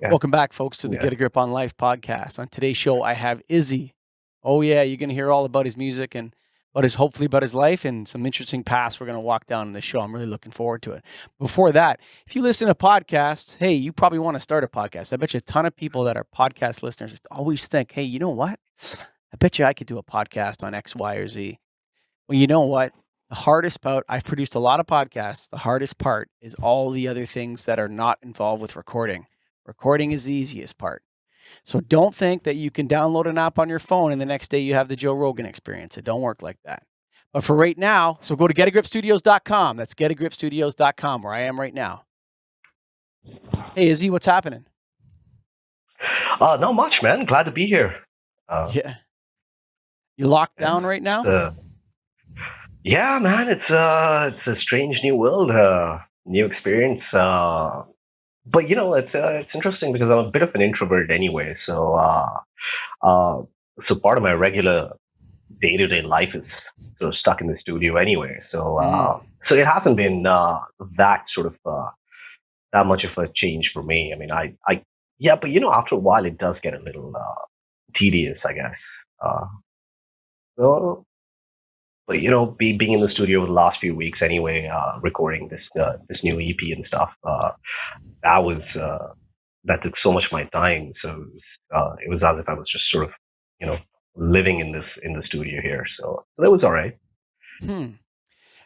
Yeah. Welcome back, folks, to the Yeah. Get a Grip on Life podcast. On today's show, I have Izzie. Oh, yeah, you're going to hear all about his music and hopefully about his life and some interesting paths we're going to walk down in this show. I'm really looking forward to it. Before that, if you listen to podcasts, hey, you probably want to start a podcast. I bet you a ton of people that are podcast listeners always think, hey, you know what? I bet you I could do a podcast on X, Y, or Z. Well, you know what? The hardest part, I've produced a lot of podcasts. The hardest part is all the other things that are not involved with recording. Recording is the easiest part. So don't think that you can download an app on your phone and the next day you have the Joe Rogan experience. It don't work like that. But for right now, so go to getagripstudios.com. That's getagripstudios.com where I am right now. Hey, Izzy, what's happening? Not much, man. Glad to be here. Yeah. You locked down Yeah. right now? Yeah, man. It's a strange new world, new experience. But it's interesting because I'm a bit of an introvert anyway. Uh, so part of my regular day-to-day life is sort of stuck in the studio anyway. Mm. So it hasn't been that sort of that much of a change for me. I mean, yeah, but after a while, it does get a little tedious, I guess. Uh, so, but being in the studio the last few weeks anyway, recording this new EP and stuff, that was that took so much of my time. So it was as if I was just sort of you know living in the studio here. So that was all right. Hmm.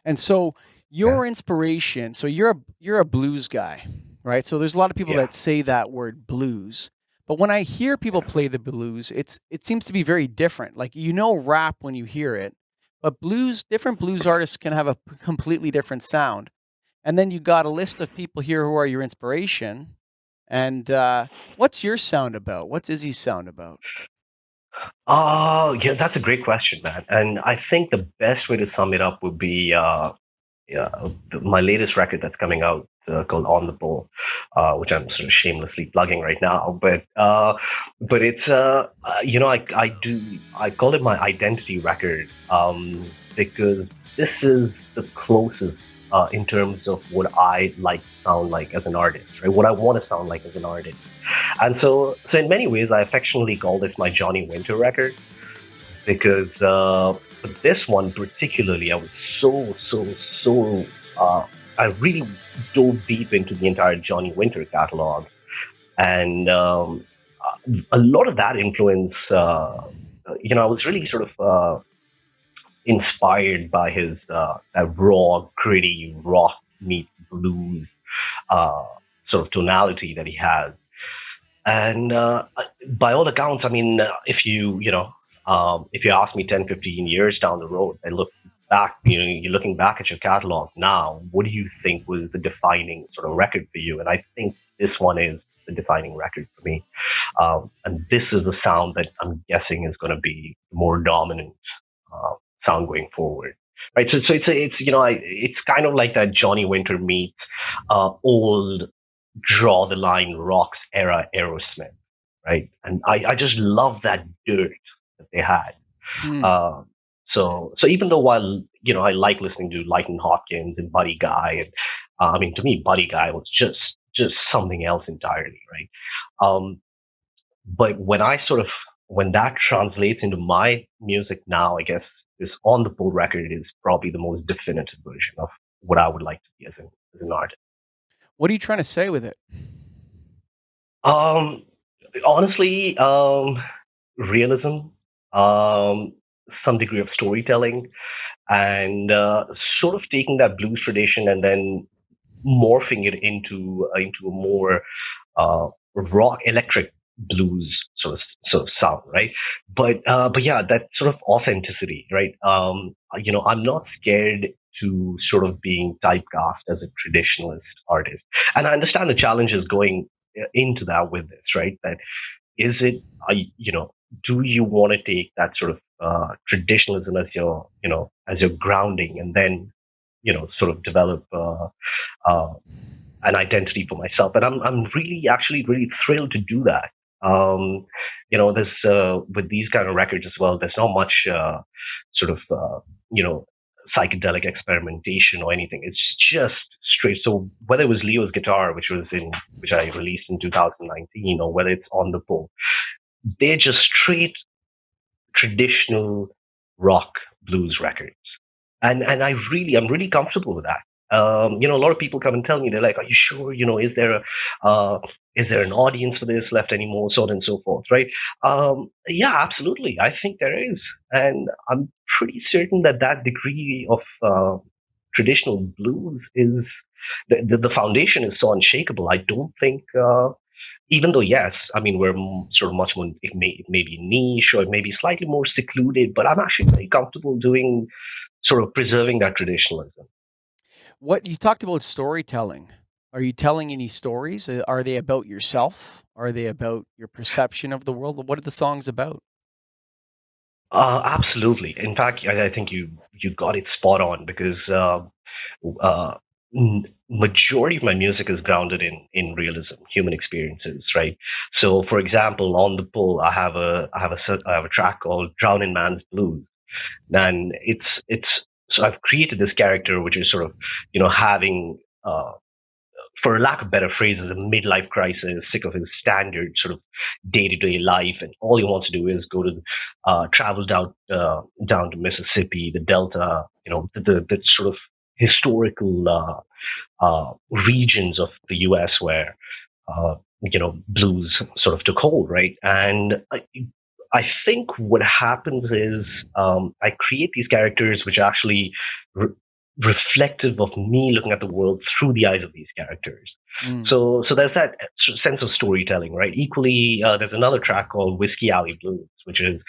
And so Yeah, your inspiration, so you're a blues guy, right? So there's a lot of people yeah, that say that word blues. But when I hear people yeah. play the blues, it seems to be very different. Like rap when you hear it, but different blues artists can have a completely different sound. And then you got a list of people here who are your inspiration. And what's your sound about? What's Izzy's sound about? Oh, yeah, that's a great question, man. And I think the best way to sum it up would be yeah, my latest record that's coming out called On the Bull, which I'm sort of shamelessly plugging right now. But it's I call it my identity record because this is the closest in terms of what I like to sound like as an artist, right? What I want to sound like as an artist. And so in many ways, I affectionately call this my Johnny Winter record because for this one particularly, I was so. I really dove deep into the entire Johnny Winter catalog, and a lot of that influence. I was really sort of inspired by his that raw, gritty rock meets blues uh, sort of tonality that he has. And by all accounts, I mean, if you ask me 10, 15 years down the road, I look back, you're looking back at your catalog now, what do you think was the defining sort of record for you? And I think this one is the defining record for me. And this is the sound that I'm guessing is going to be more dominant uh, sound going forward. Right, so it's kind of like that Johnny Winter meets old draw the line rocks era Aerosmith, right? And I just love that dirt that they had. Hmm. Uh, so even though while I like listening to Lighton Hopkins and Buddy Guy, and I mean to me Buddy Guy was just something else entirely, right? Um, but when that translates into my music now, I guess this On the Pull record is probably the most definitive version of what I would like to be as an artist. What are you trying to say with it? Um, Honestly, realism, um, some degree of storytelling, and sort of taking that blues tradition and then morphing it into a more rock electric blues sort of sound, right? But yeah, that sort of authenticity, right? I'm not scared to sort of being typecast as a traditionalist artist, and I understand the challenges going into that with this, right? That is it, do you want to take that sort of traditionalism as your grounding, and then sort of develop uh, an identity for myself. And I'm really actually really thrilled to do that. There's with these kind of records as well. There's not much sort of you know psychedelic experimentation or anything. It's just straight. So whether it was Leo's Guitar, which I released in 2019, or whether it's On the Pole, they're just straight traditional rock blues records, and I'm really comfortable with that. A lot of people come and tell me, they're like, "Are you sure? Uh, is there an audience for this left anymore?" So on and so forth, right? Yeah, absolutely. I think there is, and I'm pretty certain that that degree of traditional blues is the foundation is so unshakable. I don't think even though yes, I mean we're sort of much more maybe niche or maybe slightly more secluded, but I'm actually very comfortable doing sort of preserving that traditionalism. What you talked about storytelling. Are you telling any stories? Are they about yourself? Are they about your perception of the world? What are the songs about? Absolutely. In fact, I think you got it spot on because uh, majority of my music is grounded in realism, human experiences, right? So, for example, on the pull, I have a track called "Drown in Man's Blues," and it's so I've created this character which is sort of having for lack of better phrases, a midlife crisis, sick of his standard sort of day-to-day life, and all he wants to do is go to travel down to Mississippi, the Delta, the sort of historical regions of the U.S. where blues sort of took hold, right? And I think what happens is I create these characters which are actually re- reflective of me looking at the world through the eyes of these characters. Mm. So there's that sense of storytelling, right? Equally, there's another track called Whiskey Alley Blues, which is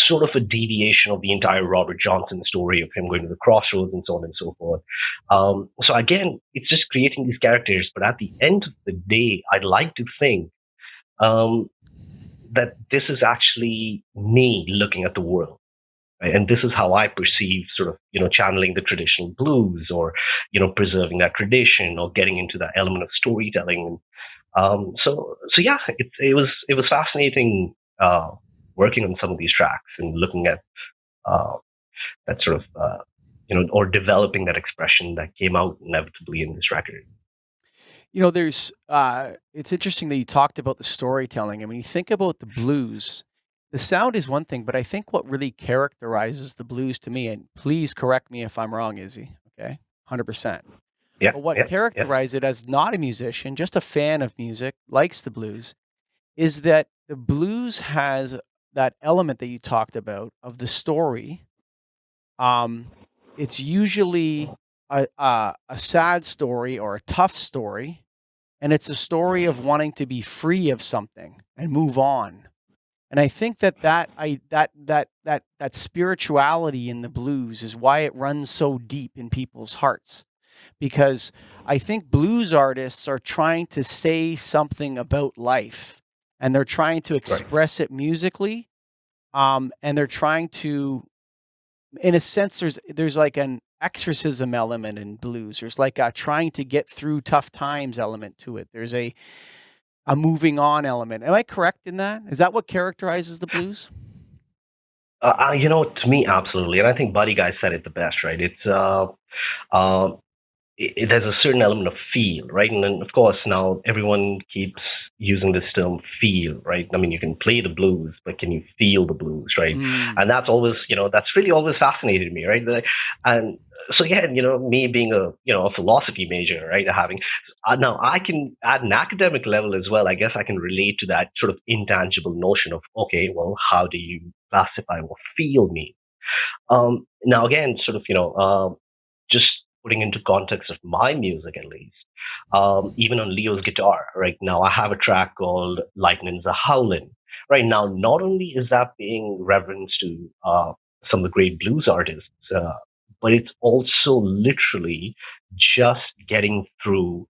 sort of a deviation of the entire Robert Johnson story of him going to the crossroads and so on and so forth. So again, it's just creating these characters, but at the end of the day, I'd like to think um, that this is actually me looking at the world. Right? And this is how I perceive sort of, channeling the traditional blues or, preserving that tradition or getting into that element of storytelling. So yeah, it was fascinating working on some of these tracks and looking at uh, that sort of, or developing that expression that came out inevitably in this record. There's it's interesting that you talked about the storytelling. And when you think about the blues, the sound is one thing, but I think what really characterizes the blues to me, and please correct me if I'm wrong, Izzy, okay? 100%. Yeah, But what yeah, yeah. characterizes it as not a musician, just a fan of music, likes the blues, is that the blues has that element that you talked about of the story. Um, it's usually a sad story or a tough story, and it's a story of wanting to be free of something and move on. And I think that spirituality in the blues is why it runs so deep in people's hearts, because I think blues artists are trying to say something about life, and they're trying to Right. express it musically, and they're trying to, in a sense, there's like an exorcism element in blues. There's like a trying to get through tough times element to it. There's a moving on element. Am I correct in that? Is that what characterizes the blues? To me, absolutely, and I think Buddy Guy said it the best, right? It's uh, there's a certain element of feel, right? And then, of course, now everyone keeps using this term feel, right? I mean, you can play the blues, but can you feel the blues, right? Mm. And that's always, that's really always fascinated me, right? And so, yeah, me being a philosophy major, right? Having now I can, at an academic level as well, I guess I can relate to that sort of intangible notion of, okay, well, how do you classify what feel means? Now, again, sort of, just putting into context of my music at least, even on Leo's guitar, right now I have a track called Lightning's a Howlin'. Right now, not only is that paying reverence to some of the great blues artists, but it's also literally just getting through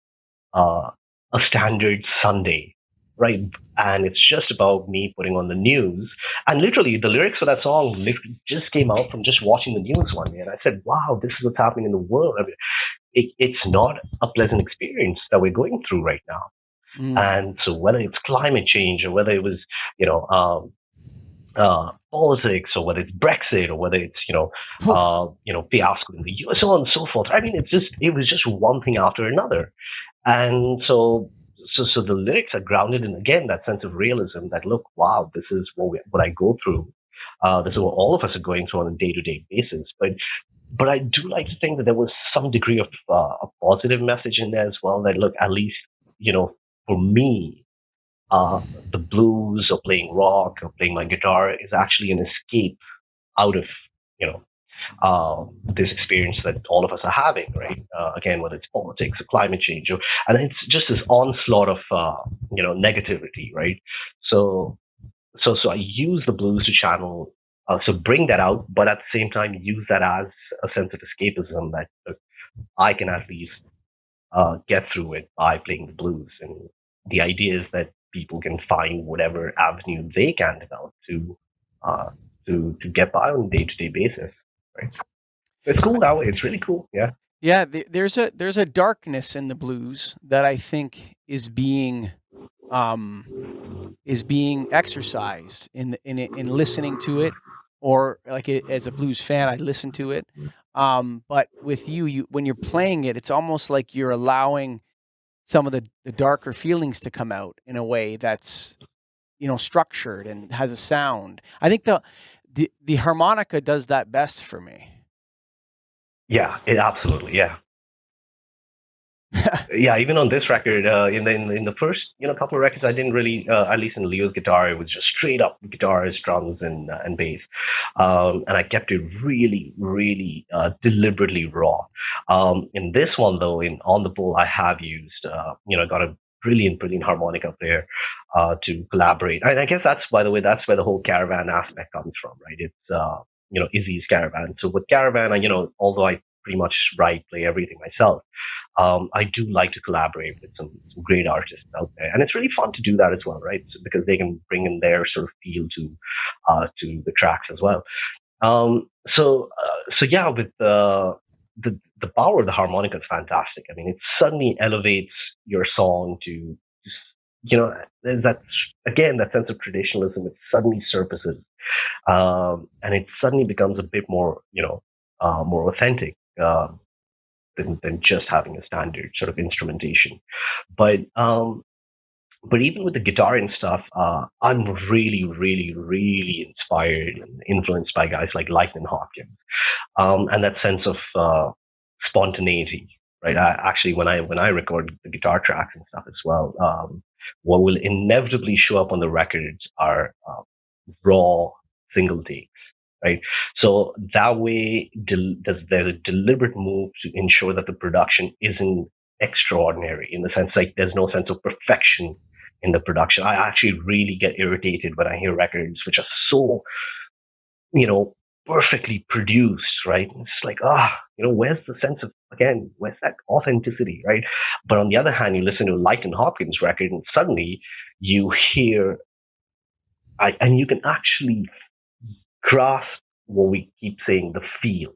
uh, a standard Sunday, right? And it's just about me putting on the news. And literally, the lyrics for that song literally just came out from just watching the news one day. And I said, wow, this is what's happening in the world. I mean, it's not a pleasant experience that we're going through right now. Mm. And so, whether it's climate change or whether it was, you know, politics, or whether it's Brexit, or whether it's fiasco in the US, so on and so forth. I mean, it was just one thing after another, and so the lyrics are grounded in, again, that sense of realism. That, look, wow, this is what I go through. This is what all of us are going through on a day to day basis. But I do like to think that there was some degree of a positive message in there as well. That, look, at least, you know, for me, uh, the blues, or playing rock, or playing my guitar, is actually an escape out of, you know this experience that all of us are having, right? Again, whether it's politics or climate change, and it's just this onslaught of negativity, right? So so I use the blues to channel. So bring that out, but at the same time use that as a sense of escapism, that I can at least get through it by playing the blues. And the idea is that people can find whatever avenue they can develop uh, to get by on a day to day basis. Right? It's cool that way. It's really cool. Yeah. Yeah, there's a darkness in the blues that I think um, is being exercised in listening to it, or like as a blues fan, I listen to it. But with you when you're playing it, it's almost like you're allowing some of the darker feelings to come out in a way that's structured and has a sound. I think the harmonica does that best for me. Yeah. It absolutely. Yeah. Yeah, even on this record, in the first couple of records, I didn't really, at least in Leo's guitar, it was just straight up guitars, drums, and bass, and I kept it really, really deliberately raw. In this one, though, in On the Pole, I have used, got a brilliant harmonica player to collaborate, and I guess that's, by the way, that's where the whole Caravan aspect comes from, right? It's Izzie's Caravan. So with Caravan, although I pretty much write, play everything myself, I do like to collaborate with some great artists out there, and it's really fun to do that as well, right? So, because they can bring in their sort of feel to the tracks as well. So yeah, with the power of the harmonica is fantastic. I mean, it suddenly elevates your song to just, there's that, again, that sense of traditionalism. It suddenly surfaces, and it suddenly becomes a bit more, more authentic. Than just having a standard sort of instrumentation. But but even with the guitar and stuff, I'm really, really, really inspired and influenced by guys like Lightning Hopkins, and that sense of spontaneity. Right. Actually, when I record the guitar tracks and stuff as well, what will inevitably show up on the records are raw single takes, right? So that way, there's a deliberate move to ensure that the production isn't extraordinary, in the sense, like, there's no sense of perfection in the production. I actually really get irritated when I hear records which are so, you know, perfectly produced, right? It's like, where's the sense of, again, where's that authenticity, right? But on the other hand, you listen to a Lighton Hopkins record, and suddenly you hear, and you can actually grasp what we keep saying, the feel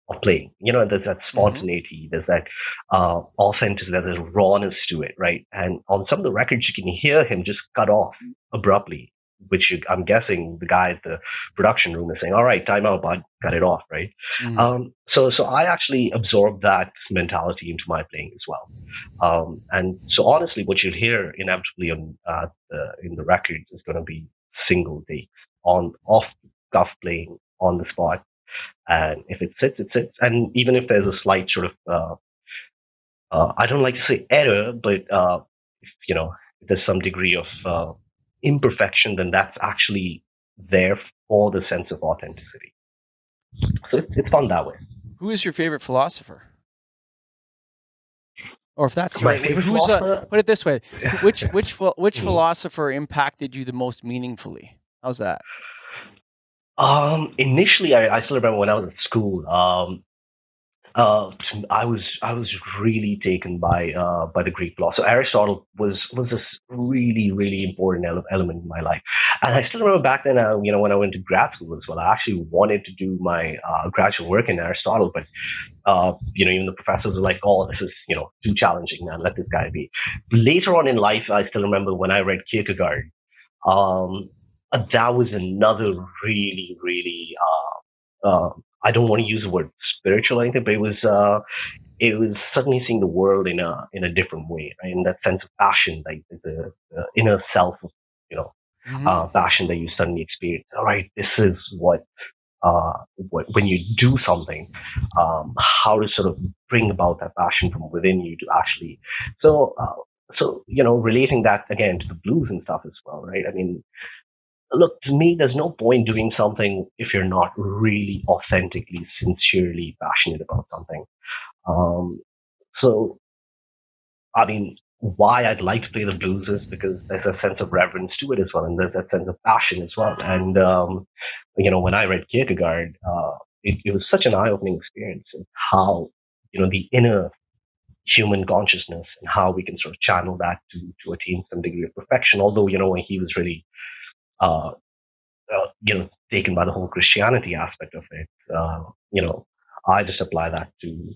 of playing. There's that Hmm. spontaneity, there's that authenticity, there's rawness to it, right? And on some of the records, you can hear him just cut off abruptly, which I'm guessing the guy at the production room is saying, "All right, time out, bud, cut it off," right? Hmm. So I actually absorbed that mentality into my playing as well. And so honestly, what you'll hear inevitably in the records is going to be single takes, on off cuff playing on the spot, and if it sits, it sits. And even if there's a slight sort of, I don't like to say error, but if there's some degree of imperfection, then that's actually there for the sense of authenticity. So it's fun that way. Who is your favorite philosopher? Or if that's the My right way, favorite who's philosopher. put it this way, which Mhm. philosopher impacted you the most meaningfully? How's that? Initially, I still remember when I was at school. Uh, I was really taken by the Greek philosopher. So Aristotle was this really, really important element in my life, and I still remember back then. When I went to grad school as well, I actually wanted to do my graduate work in Aristotle, but even the professors were like, "Oh, this is too challenging, man. Let this guy be." Later on in life, I still remember when I read Kierkegaard. Um, that was another really, really. I don't want to use the word spiritual or anything, but it was suddenly seeing the world in a different way, right? In that sense of passion, like the inner self of you know Hmm. passion that you suddenly experience. All right, this is what when you do something, how to sort of bring about that passion from within you to actually. So relating that again to the blues and stuff as well, right? I mean, look, to me, there's no point doing something if you're not really authentically, sincerely passionate about something. Um, so I mean, why I'd like to play the blues is because there's a sense of reverence to it as well, and there's that sense of passion as well. And when I read Kierkegaard, it was such an eye-opening experience of how the inner human consciousness and how we can sort of channel that to attain some degree of perfection. Although when he was really uh, taken by the whole Christianity aspect of it, I just apply that to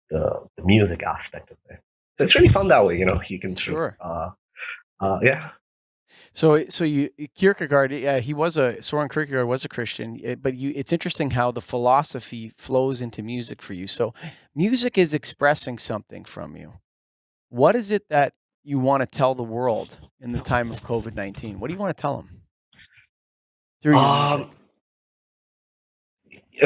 the music aspect of it. So it's really fun that way. You can sort of Sure. yeah. So you Kierkegaard, he was a Soren Kierkegaard was a Christian, but it's interesting how the philosophy flows into music for you. So music is expressing something from you. What is it that you want to tell the world in the time of COVID-19? What do you want to tell them through your music?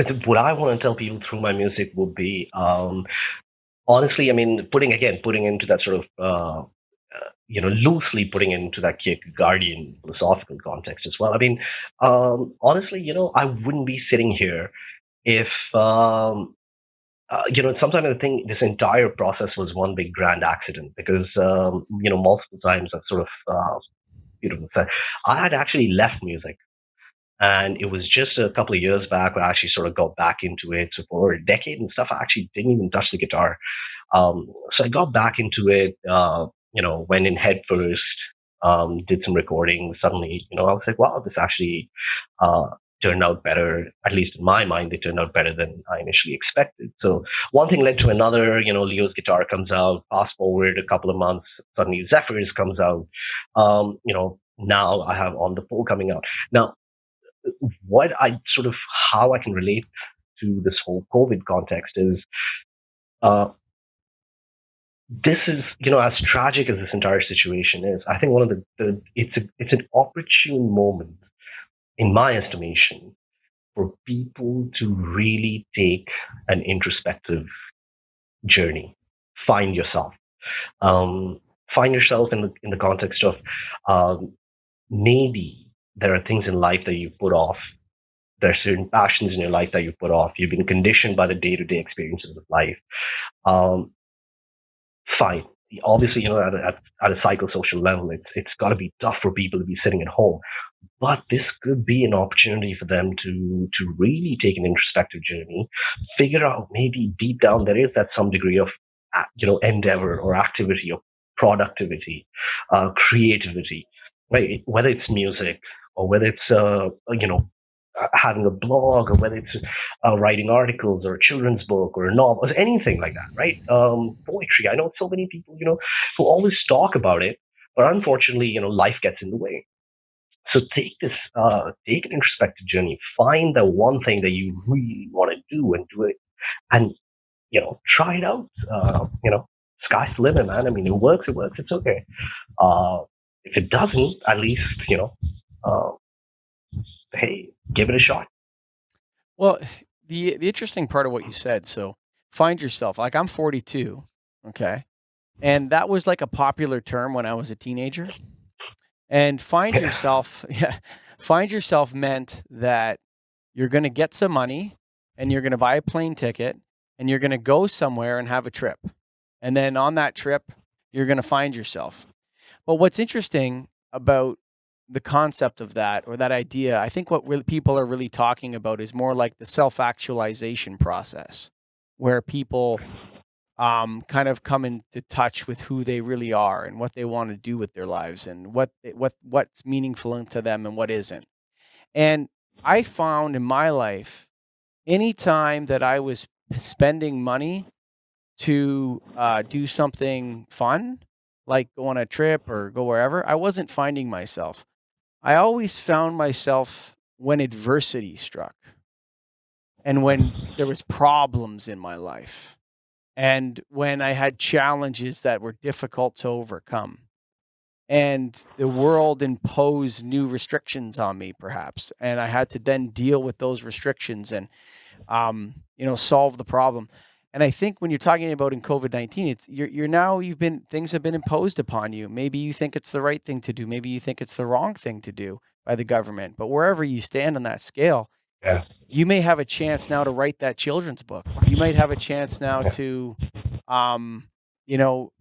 Um, what I want to tell people through my music would be, honestly, I mean, putting into that sort of, loosely putting into that Kierkegaardian philosophical context as well. I mean, honestly, I wouldn't be sitting here if, sometimes I think this entire process was one big grand accident because, multiple times I've sort of, said I had actually left music. And it was just a couple of years back when I actually sort of got back into it. So for a decade and stuff, I actually didn't even touch the guitar. So I got back into it, went in head first, did some recording. Suddenly, I was like, wow, this actually uh, turned out better. At least in my mind, they turned out better than I initially expected. So one thing led to another. Leo's guitar comes out. Fast forward a couple of months, suddenly Zephyr's comes out. Now I have On the Pole coming out. Now, what I sort of how I can relate to this whole COVID context is uh, this is as tragic as this entire situation is. I think one of it's an opportune moment, in my estimation, for people to really take an introspective journey, find yourself, um, find yourself in the context of um, maybe there are things in life that you put off. There are certain passions in your life that you put off. You've been conditioned by the day-to-day experiences of life. Um, Fine. Obviously, at a psychosocial level, it's got to be tough for people to be sitting at home. But this could be an opportunity for them to really take an introspective journey, figure out maybe deep down there is that some degree of endeavor or activity or productivity, creativity, right? Whether it's music or whether it's having a blog or whether it's writing articles or a children's book or a novel or anything like that, right? Poetry. I know so many people who always talk about it, but unfortunately, life gets in the way. So take an introspective journey. Find the one thing that you really want to do and do it, and try it out. Sky's the limit, man. I mean, it works. It works. It's okay. If it doesn't, at least uh, hey, give it a shot. Well, the interesting part of what you said, so find yourself. Like I'm 42, okay? And that was like a popular term when I was a teenager. And find Yeah, yourself, yeah, find yourself meant that you're going to get some money and you're going to buy a plane ticket and you're going to go somewhere and have a trip. And then on that trip, you're going to find yourself. But what's interesting about the concept of that or that idea, I think what really people are really talking about is more like the self-actualization process, where people kind of come into touch with who they really are and what they want to do with their lives and what's meaningful to them and what isn't. And I found in my life, anytime that I was spending money to do something fun, like go on a trip or go wherever, I wasn't finding myself. I always found myself when adversity struck and when there was problems in my life and when I had challenges that were difficult to overcome and the world imposed new restrictions on me perhaps and I had to then deal with those restrictions and solve the problem. And I think when you're talking about in COVID-19, it's you're now you've been things have been imposed upon you. Maybe you think it's the right thing to do. Maybe you think it's the wrong thing to do by the government. But wherever you stand on that scale, Yeah. you may have a chance now to write that children's book. You might have a chance now Yeah. to,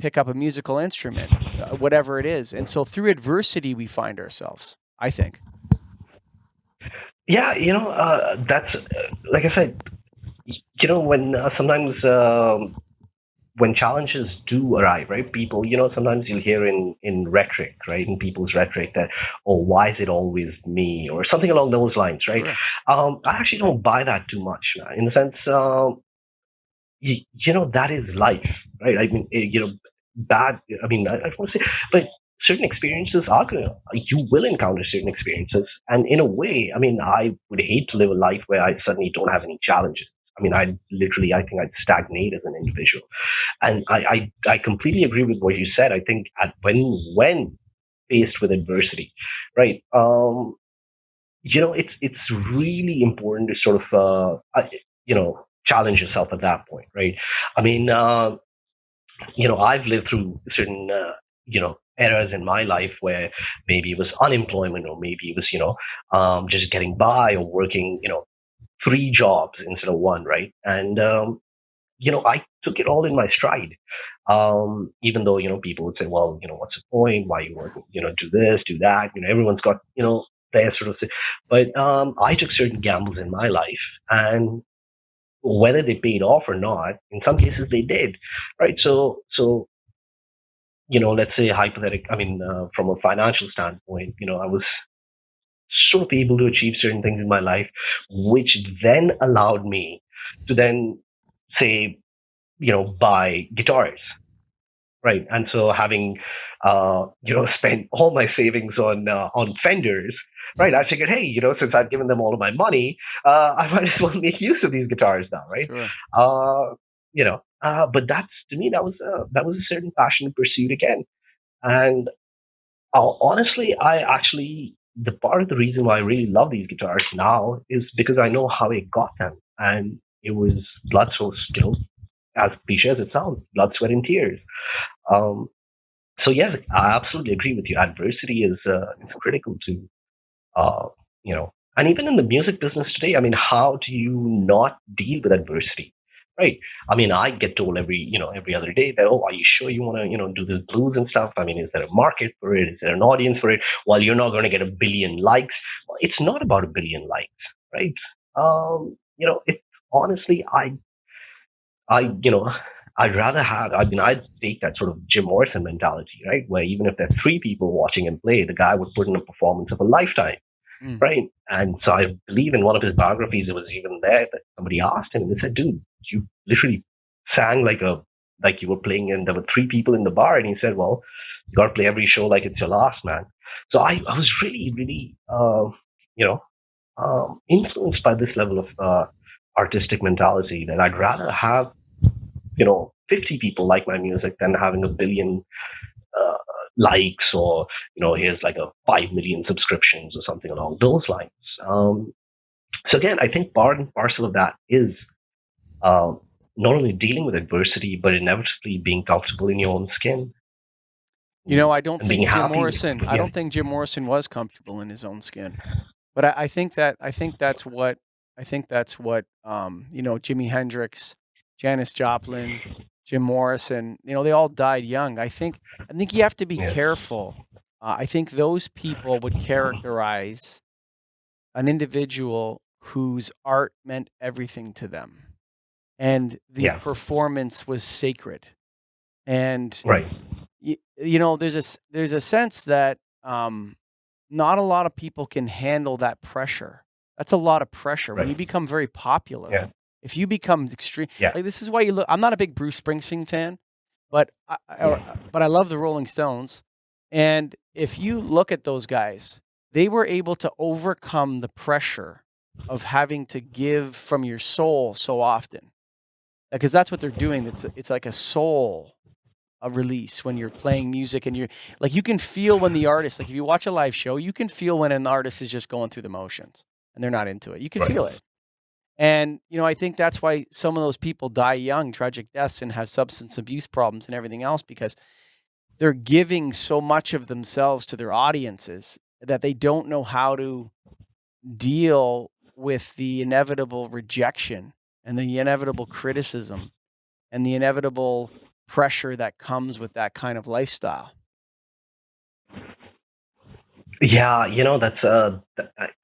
pick up a musical instrument, whatever it is. And so through adversity, we find ourselves, I think. Yeah, that's like I said, when sometimes when challenges do arrive, right? People, sometimes you'll hear in rhetoric, right, in people's rhetoric that, oh, why is it always me, or something along those lines, right? Sure. I actually don't buy that too much, in the sense, that is life, right? I mean, bad. I mean, I don't want to say, but certain experiences are gonna. You will encounter certain experiences, and in a way, I mean, I would hate to live a life where I suddenly don't have any challenges. I mean, I think I'd stagnate as an individual, and I completely agree with what you said. I think when faced with adversity, right? It's really important to sort of challenge yourself at that point, right? I mean, I've lived through certain eras in my life where maybe it was unemployment, or maybe it was just getting by, or working three jobs instead of one, right? And I took it all in my stride. Even though people would say, well, what's the point? Why you working? Do this, do that. Everyone's got their sort of thing. But I took certain gambles in my life, and whether they paid off or not, in some cases they did, right? So let's say hypothetical. I mean, from a financial standpoint, I was sort of able to achieve certain things in my life, which then allowed me to then say, buy guitars, right? And so having, spent all my savings on Fenders, right? I figured, hey, since I've given them all of my money, I might as well make use of these guitars now, right? Sure. But that's to me that was a certain passion and pursuit again. And honestly, I actually the part of the reason why I really love these guitars now is because I know how I got them, and it was blood, sweat, as cliche as it sounds, blood, sweat, and tears. Um, so yes, I absolutely agree with you. Adversity is critical to and even in the music business today. I mean, how do you not deal with adversity? Right. I mean, I get told every other day that, oh, are you sure you want to, do the blues and stuff? I mean, is there a market for it? Is there an audience for it? Well, you're not going to get a billion likes. Well, it's not about a billion likes, right? It's honestly, I, you know, I'd rather have, I mean, I'd take that sort of Jim Morrison mentality, right? Where even if there's three people watching him play, the guy would put in a performance of a lifetime, Mm. right? And so I believe in one of his biographies, it was even there that somebody asked him, and they said, dude, you literally sang like you were playing, and there were three people in the bar. And he said, well, you got to play every show like it's your last, man. So I was really, really, you know, influenced by this level of artistic mentality, that I'd rather have 50 people like my music than having a billion uh, likes, or here's like a 5 million subscriptions or something along those lines. So again, I think part and parcel of that is um, not only dealing with adversity, but inevitably being comfortable in your own skin, I don't and being think Jim happy. Morrison. I Yeah, don't think Jim Morrison was comfortable in his own skin. But I think that's what Jimi Hendrix, Janis Joplin, Jim Morrison, they all died young. I think you have to be yeah, careful. I think those people would characterize an individual whose art meant everything to them and the yeah. performance was sacred. And Right, there's a sense that not a lot of people can handle that pressure. That's a lot of pressure when right. you become very popular. Yeah, If you become extreme, yeah, like this is why you look. I'm not a big Bruce Springsteen fan, but yeah, but I love the Rolling Stones. And if you look at those guys, they were able to overcome the pressure of having to give from your soul so often, because that's what they're doing. It's like a soul a release when you're playing music, and you're like, you can feel when the artist, like if you watch a live show, you can feel when an artist is just going through the motions and they're not into it. You can feel Right. it. And, I think that's why some of those people die young, tragic deaths, and have substance abuse problems and everything else, because they're giving so much of themselves to their audiences that they don't know how to deal with the inevitable rejection and the inevitable criticism and the inevitable pressure that comes with that kind of lifestyle. Yeah,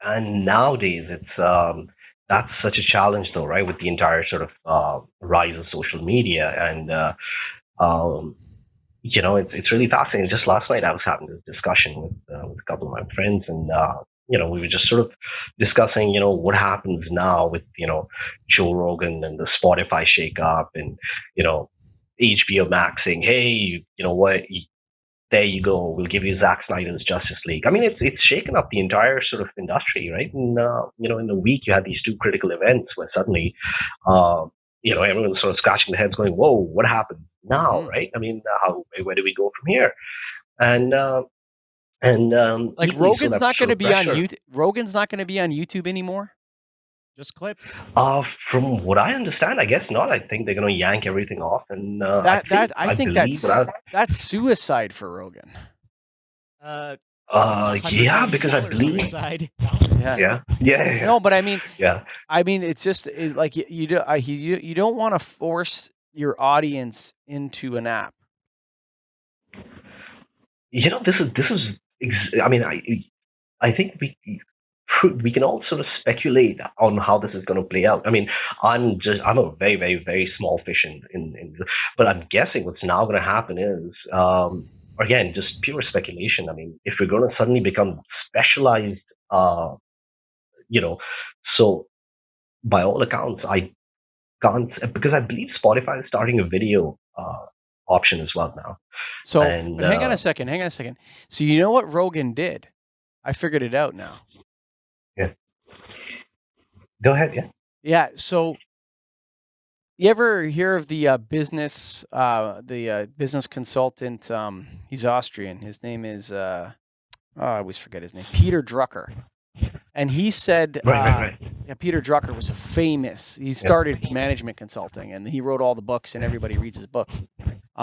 and nowadays that's such a challenge, though, right? With the entire sort of rise of social media, and um, it's really fascinating. Just last night, I was having this discussion with a couple of my friends, and we were just sort of discussing, what happens now with Joe Rogan and the Spotify shakeup, and HBO Max saying, hey, you know what, there you go, we'll give you Zack Snyder's Justice League. I mean, it's shaken up the entire sort of industry, right? And in a week, you had these two critical events where suddenly, uh, everyone's sort of scratching their heads, going, "Whoa, what happened now?" Hmm. Right? I mean, where do we go from here? And Like equally so, that sort of pressure. Rogan's not going to be on YouTube anymore. Just clips. From what I understand, I guess not. I think they're going to yank everything off, and I I think believe what that's suicide for Rogan. It's $100 yeah, million because I believe, suicide. Yeah. yeah, No, but I mean, yeah. it's just like you don't want to force your audience into an app. I mean, I think we can all sort of speculate on how this is going to play out. I mean, I'm a very, very, very small fish but I'm guessing what's now going to happen is, again, just pure speculation. I mean, if we're going to suddenly become specialized, uh, you know, so by all accounts, I can't, because I believe Spotify is starting a video option as well now. So, And but hang on a second. So you know what Rogan did? I figured it out now. yeah, go ahead. Yeah. Yeah. So you ever hear of the business consultant? He's Austrian. His name is I always forget his name. Peter Drucker. And he said, Right. yeah, Peter Drucker was he Yeah. started management consulting, and he wrote all the books, and everybody reads his books.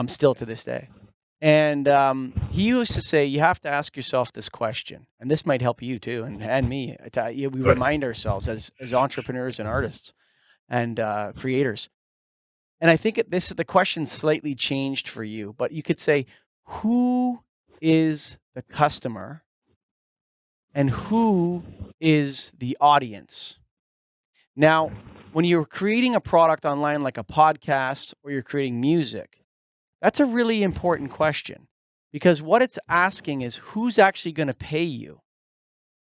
Still to this day. And he used to say, you have to ask yourself this question, and this might help you too, and me. We Right. remind ourselves as entrepreneurs and artists and creators. And I think the question slightly changed for you, but you could say, who is the customer and who is the audience? Now, when you're creating a product online like a podcast or you're creating music, that's a really important question, because what it's asking is who's actually going to pay you,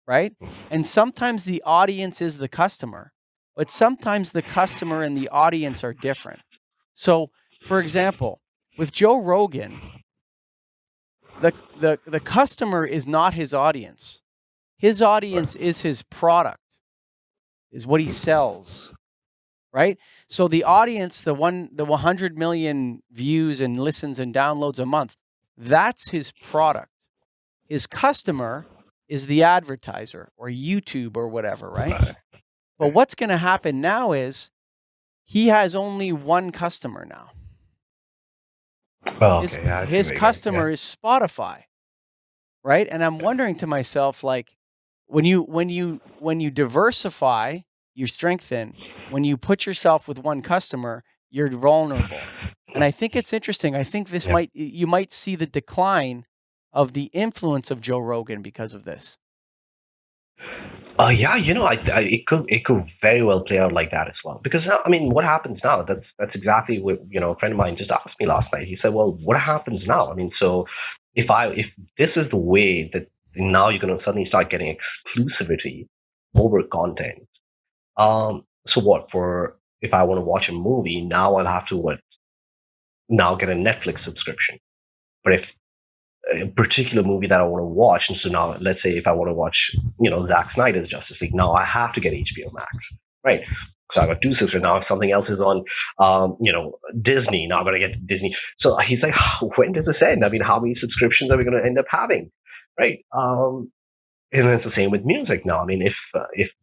right? And sometimes the audience is the customer, but sometimes the customer and the audience are different. So, for example, with Joe Rogan, the customer is not his audience. His audience is his product, is what he sells, right? So the audience, the 100 million views and listens and downloads a month, that's his product. His customer is the advertiser or YouTube or whatever, right? But what's going to happen now is he has only one customer now. Oh, okay. Yeah, I see His where you're going. customer is Spotify, right? And I'm wondering to myself, like, when you diversify, you strengthen. When you put yourself with one customer, you're vulnerable. And I think it's interesting. I think Yeah. you might see the decline of the influence of Joe Rogan because of this. Yeah, it could very well play out like that as well. Because now, I mean, what happens now? That's exactly what a friend of mine just asked me last night. He said, "Well, what happens now? I mean, so if this is the way that now you're going to suddenly start getting exclusivity over content, so what? For if I want to watch a movie now, I'll have to what now get a Netflix subscription. But if a particular movie that I want to watch. And so now, let's say if I want to watch, Zack Snyder's Justice League, now I have to get HBO Max, right? So I got two sisters. Now if something else is on, Disney, now I'm going to get Disney. So he's like, when does this end? I mean, how many subscriptions are we going to end up having, right? And it's the same with music now. I mean, if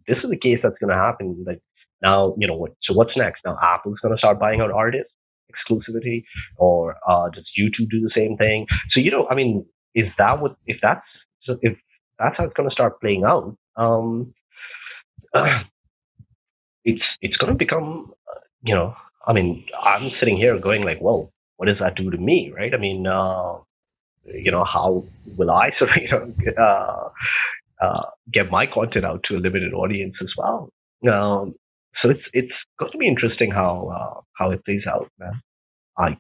this is the case that's going to happen, like now, what? So what's next? Now Apple's going to start buying out artists exclusivity, or does YouTube do the same thing? So I mean, is that what? If that's how it's going to start playing out, it's going to become, I mean, I'm sitting here going like, well, what does that do to me, right? I mean, how will I sort of, get my content out to a limited audience as well? So it's going to be interesting how it plays out, man.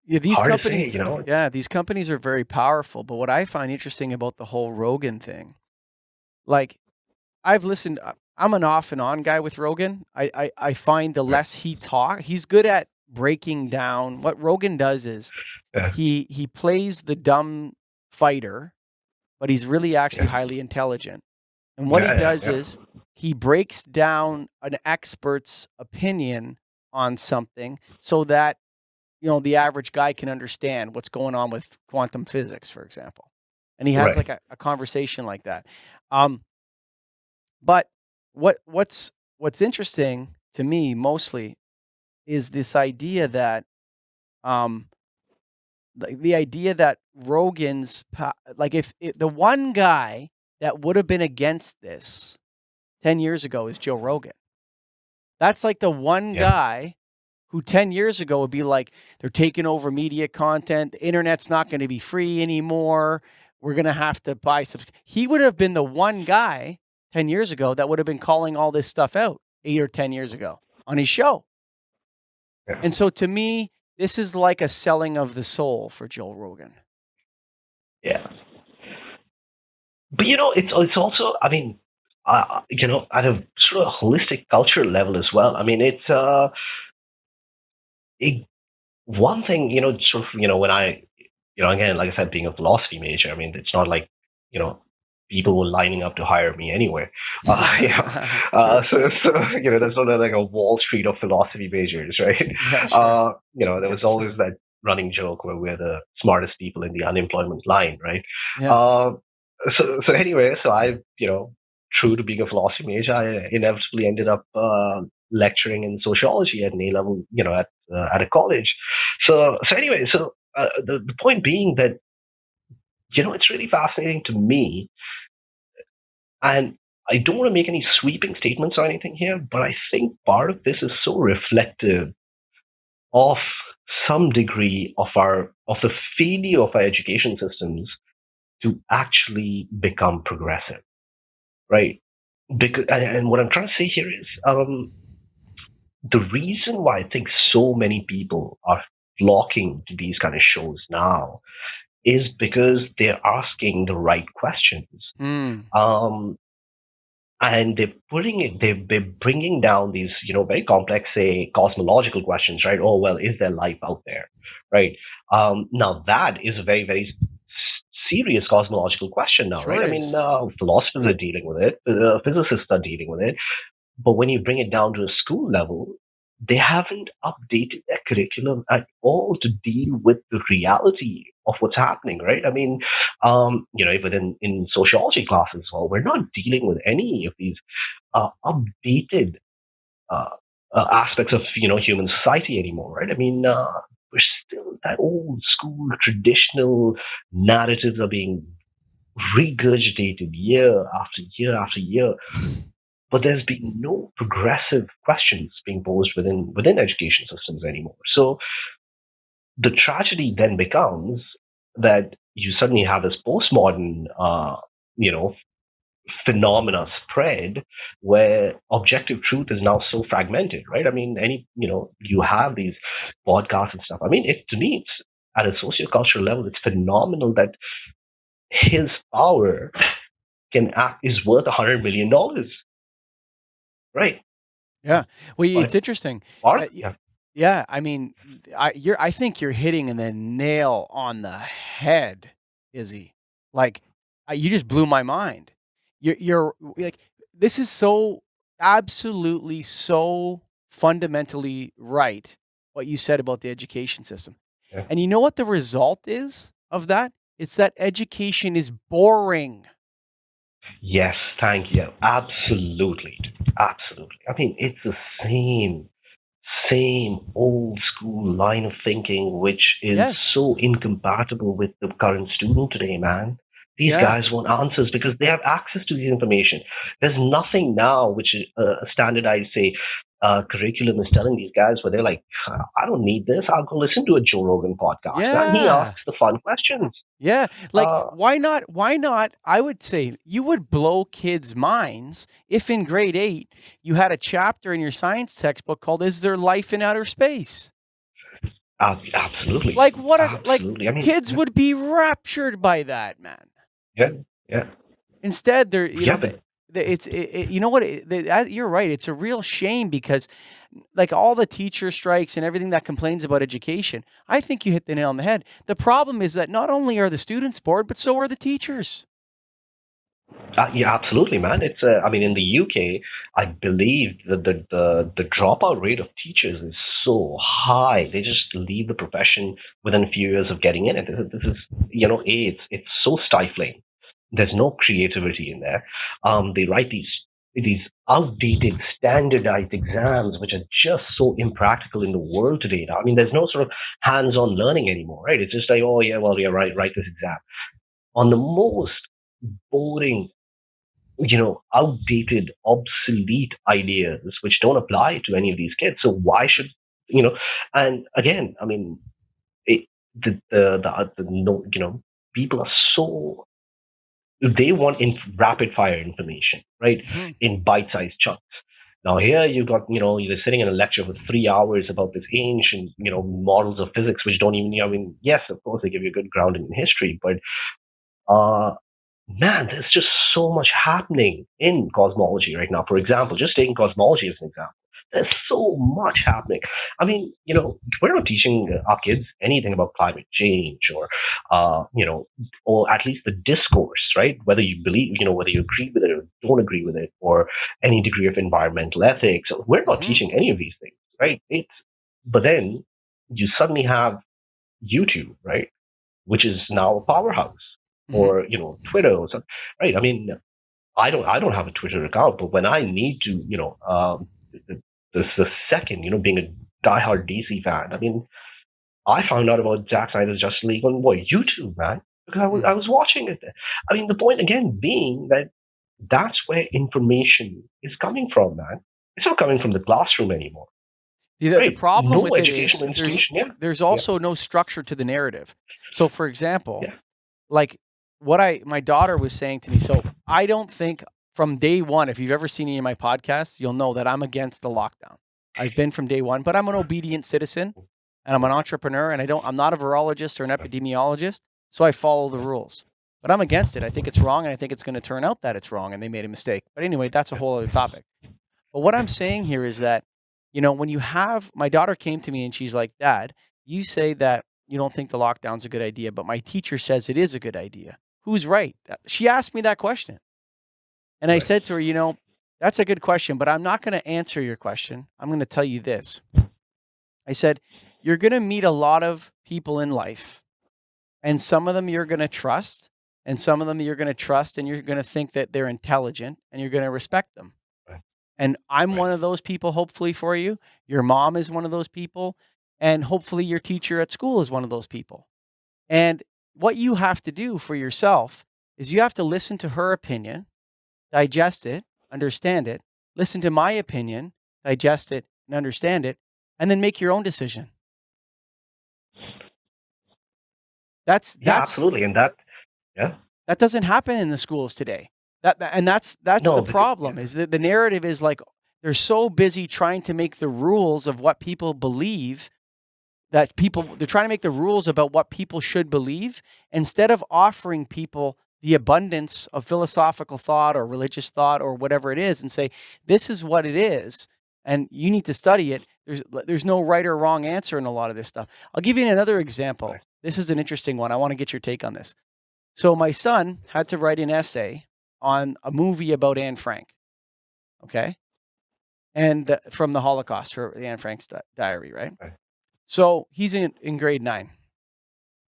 Yeah, these Hard to say, companies, yeah, these companies are very powerful. But what I find interesting about the whole Rogan thing, like I've listened, I'm an off and on guy with Rogan. I find the less he he's good at breaking down. What Rogan does is Yeah, he plays the dumb fighter, but he's really actually yeah, highly intelligent. And what he yeah, yeah, does yeah. is he breaks down an expert's opinion on something so that the average guy can understand what's going on with quantum physics, for example. And he has Right. like a conversation like that. Um, but what's interesting to me mostly is this idea that um, the idea that like if the one guy that would have been against this 10 years ago is Joe Rogan. That's like the one Yeah, guy who 10 years ago would be like, they're taking over media content. The internet's not going to be free anymore. We're going to have to buy He would have been the one guy 10 years ago that would have been calling all this stuff out 8 or 10 years ago on his show. yeah, And so to me, this is like a selling of the soul for Joe Rogan. yeah. But it's also, I mean, at a sort of holistic culture level as well. I mean, it's it, one thing, sort of, when I, again, like I said, being a philosophy major, I mean, it's not like, you know, people were lining up to hire me anyway. Sure. So, there's not like a Wall Street of philosophy majors, right? Yeah, sure. There was always that running joke where we're the smartest people in the unemployment line, right? Yeah. Uh, so anyway, so I, true to being a philosophy major, I inevitably ended up lecturing in sociology at an A level, at a college. So anyway, the point being that it's really fascinating to me, and I don't want to make any sweeping statements or anything here, but I think part of this is so reflective of some degree of the failure of our education systems to actually become progressive, right? Because, and what I'm trying to say here is, the reason why I think so many people are flocking to these kind of shows now is because they're asking the right questions. Mm. Um, and they're bringing down these, very complex, say, cosmological questions, right? Oh, well, is there life out there, right? Now that is a very, very serious cosmological question now, Sure right? it I mean, is. philosophers are dealing with it, physicists are dealing with it, but when you bring it down to a school level, they haven't updated their curriculum at all to deal with the reality of what's happening, right? I mean, even in sociology classes, well, we're not dealing with any of these updated uh, aspects of human society anymore, right? I mean, we're still that old school traditional narratives are being regurgitated year after year after year, but there's been no progressive questions being posed within education systems anymore. So the tragedy then becomes that you suddenly have this postmodern, you know, phenomena spread where objective truth is now so fragmented, right? I mean, you have these podcasts and stuff. I mean, to me, it's at a sociocultural level, it's phenomenal that his power is worth $100 million, right? Yeah. Well, it's But interesting. part, yeah, Yeah, I mean, I think you're hitting the nail on the head Izzy. Like, you just blew my mind. You're like, this is so absolutely so fundamentally right what you said about the education system. Yeah. And you know what the result is of that? It's that education is boring. Yes, thank you. Absolutely. Absolutely. I mean, it's the same old school line of thinking, which is Yes. so incompatible with the current student today, man. These Yeah. guys want answers because they have access to the information. There's nothing now which is a standardized, say, curriculum is telling these guys where they're like, I don't need this. I'll go listen to a Joe Rogan podcast. Man, he Yeah. asks the fun questions. Yeah, like Uh, why not I would say you would blow kids' minds if in grade 8 you had a chapter in your science textbook called "Is There Life in Outer Space?" Absolutely. Like what a like Absolutely. I mean, kids would be raptured by that, man. yeah, yeah, Instead, they're yeah, but you know what you're right. It's a real shame because like all the teacher strikes and everything that complains about education, I think you hit the nail on the head. The problem is that not only are the students bored, but so are the teachers. yeah, absolutely, man. It's I mean, in the UK, I believe that the dropout rate of teachers is so high. They just leave the profession within a few years of getting in it. This is it's so stifling. There's no creativity in there. They write these outdated standardized exams which are just so impractical in the world today now. I mean, there's no sort of hands-on learning anymore, right? It's just like, oh yeah, well, yeah, write this exam on the most boring, outdated, obsolete ideas which don't apply to any of these kids. So why should you know? And again, I mean, it, the no, people are so they want rapid fire information, right? Mhm. In bite-sized chunks. Now here you got, you're sitting in a lecture for 3 hours about this ancient, models of physics which don't even, I mean, yes, of course they give you a good grounding in history, but uh, man, there's just so much happening in cosmology right now. For example, just taking cosmology as an example, there's so much happening. I mean, we're not teaching our kids anything about climate change or at least the discourse, right? Whether you believe, whether you agree with it or don't agree with it, or any degree of environmental ethics. We're not Mhm. teaching any of these things, right? But then you suddenly have YouTube, right? Which is now a powerhouse, Mhm. or Twitter or something, right? I mean, I don't have a Twitter account, but when I need to, the, the second, being a diehard DC fan, I mean, I found out about Zack Snyder's Justice League on what, YouTube, man, because Mm. I was watching it. I mean, the point again being that that's where information is coming from, man. It's not coming from the classroom anymore, The right? problem No with it educational is institution. Yeah, there's yeah, also no structure to the narrative. So for example, yeah. like what my daughter was saying to me, so I don't think from day one, if you've ever seen any of my podcasts, you'll know that I'm against the lockdown. I've been from day one, but I'm an obedient citizen and I'm an entrepreneur and I'm not a virologist or an epidemiologist, so I follow the rules. But I'm against it. I think it's wrong and I think it's going to turn out that it's wrong and they made a mistake. But anyway, that's a whole other topic. But what I'm saying here is that, when you have my daughter came to me and she's like, "Dad, you say that you don't think the lockdown's a good idea, but my teacher says it is a good idea. Who's right?" She asked me that question. And I Right, said to her, that's a good question, but I'm not going to answer your question. I'm going to tell you this. I said, you're going to meet a lot of people in life, and some of them you're going to trust, and some of them you're going to trust, and you're going to think that they're intelligent, and you're going to respect them. right, And I'm right, one of those people, hopefully, for you. Your mom is one of those people. And hopefully, your teacher at school is one of those people. And what you have to do for yourself is you have to listen to her opinion, digest it, understand it, listen to my opinion, digest it, and understand it, and then make your own decision. That's yeah, that's absolutely, and that, yeah, that doesn't happen in the schools today. And that's the no, because problem is that the narrative is like they're so busy trying to make the rules of what people believe that they're trying to make the rules about what people should believe instead of offering people the abundance of philosophical thought or religious thought or whatever it is and say this is what it is and you need to study it. There's no right or wrong answer in a lot of this stuff. I'll give you another example. right, This is an interesting one. I want to get your take on this. So my son had to write an essay on a movie about Anne Frank. Okay. And from the Holocaust, for Anne Frank's diary, right? Right. So he's in grade 9.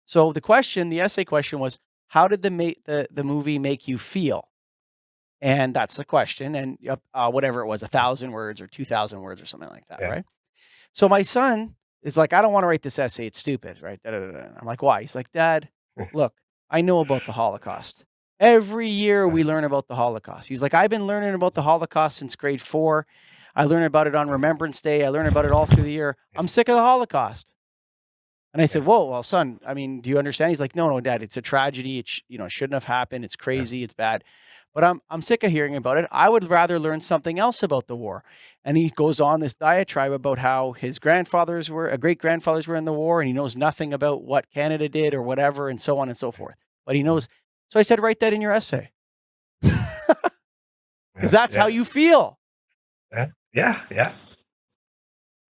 So the essay question was, how did the movie make you feel? And that's the question. And whatever it was, 1,000 words or 2,000 words or something like that, Yeah. right? So my son is like, I don't want to write this essay. It's stupid, right? Da, da, da, da. I'm like, why? He's like, Dad, look, I know about the Holocaust. Every year we learn about the Holocaust. He's like, I've been learning about the Holocaust since grade 4. I learn about it on Remembrance Day. I learn about it all through the year. I'm sick of the Holocaust. And I said, whoa, well, son, I mean, do you understand? He's like, no, Dad, it's a tragedy. It shouldn't have happened. It's crazy. It's bad. But I'm sick of hearing about it. I would rather learn something else about the war. And he goes on this diatribe about how his great grandfathers were in the war, and he knows nothing about what Canada did or whatever, and so on and so forth. But he knows. So I said, write that in your essay. Because that's how you feel. Yeah.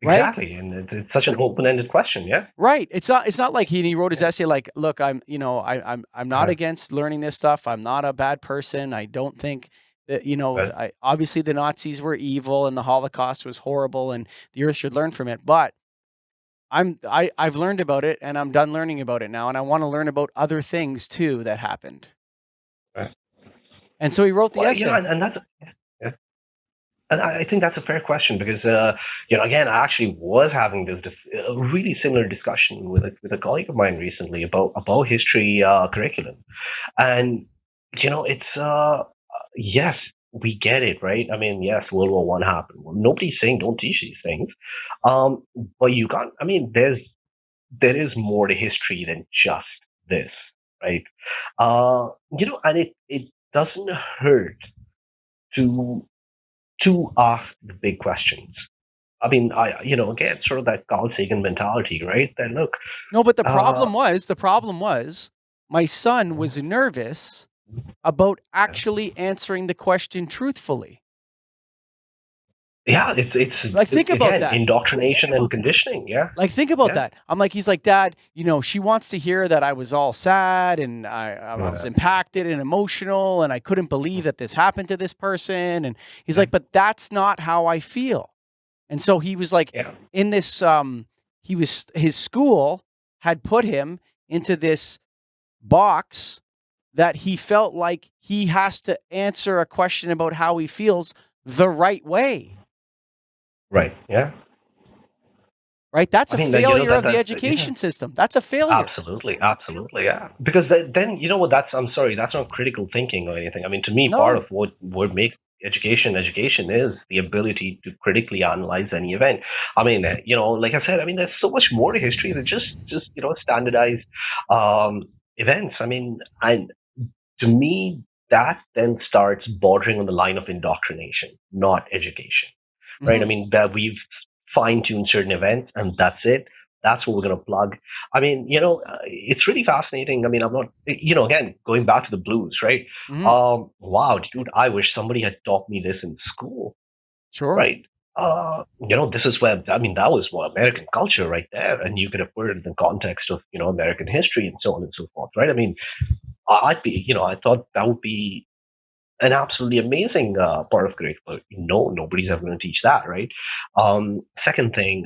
Right? Exactly, and it's such an open-ended question. Yeah, right. It's not like he wrote his essay like, look, I'm not against learning this stuff. I'm not a bad person. I don't think that obviously the Nazis were evil and the Holocaust was horrible and the earth should learn from it. But I've learned about it and I'm done learning about it now, and I want to learn about other things too that happened. Right. And so he wrote the essay. And that's. And I think that's a fair question because, again, I actually was having this a really similar discussion with a colleague of mine recently about history curriculum, and it's yes, we get it, right? I mean, yes, World War One happened. Well, nobody's saying don't teach these things, but you can't. I mean, there is more to history than just this, right? And it doesn't hurt to ask the big questions. I mean, again, sort of that Carl Sagan mentality, right? That look. No, but the problem was, my son was nervous about actually answering the question truthfully. Yeah, it's like, think about that. Indoctrination and conditioning. Yeah. Like, think about that. He's like, Dad, she wants to hear that I was all sad and I was impacted and emotional and I couldn't believe that this happened to this person. And he's like, but that's not how I feel. And so he was like, in this, his school had put him into this box that he felt like he has to answer a question about how he feels the right way. Right. Yeah. Right. That's a failure of the education system. That's a failure. Absolutely. Yeah. Because then, I'm sorry, that's not critical thinking or anything. I mean, to me, part of what makes education is the ability to critically analyze any event. I mean, like I said, I mean, there's so much more to history than just standardized events. I mean, and to me, that then starts bordering on the line of indoctrination, not education. Right? I mean, that we've fine-tuned certain events and that's it. That's what we're going to plug. I mean, it's really fascinating. I mean, I'm not, again, going back to the blues, right? Wow, dude, I wish somebody had taught me this in school. Sure. Right? This is where, I mean, that was American culture right there. And you could have put it in the context of, American history and so on and so forth, right? I mean, I thought that would be an absolutely amazing part of curriculum. Nobody's ever going to teach that, right? Second thing,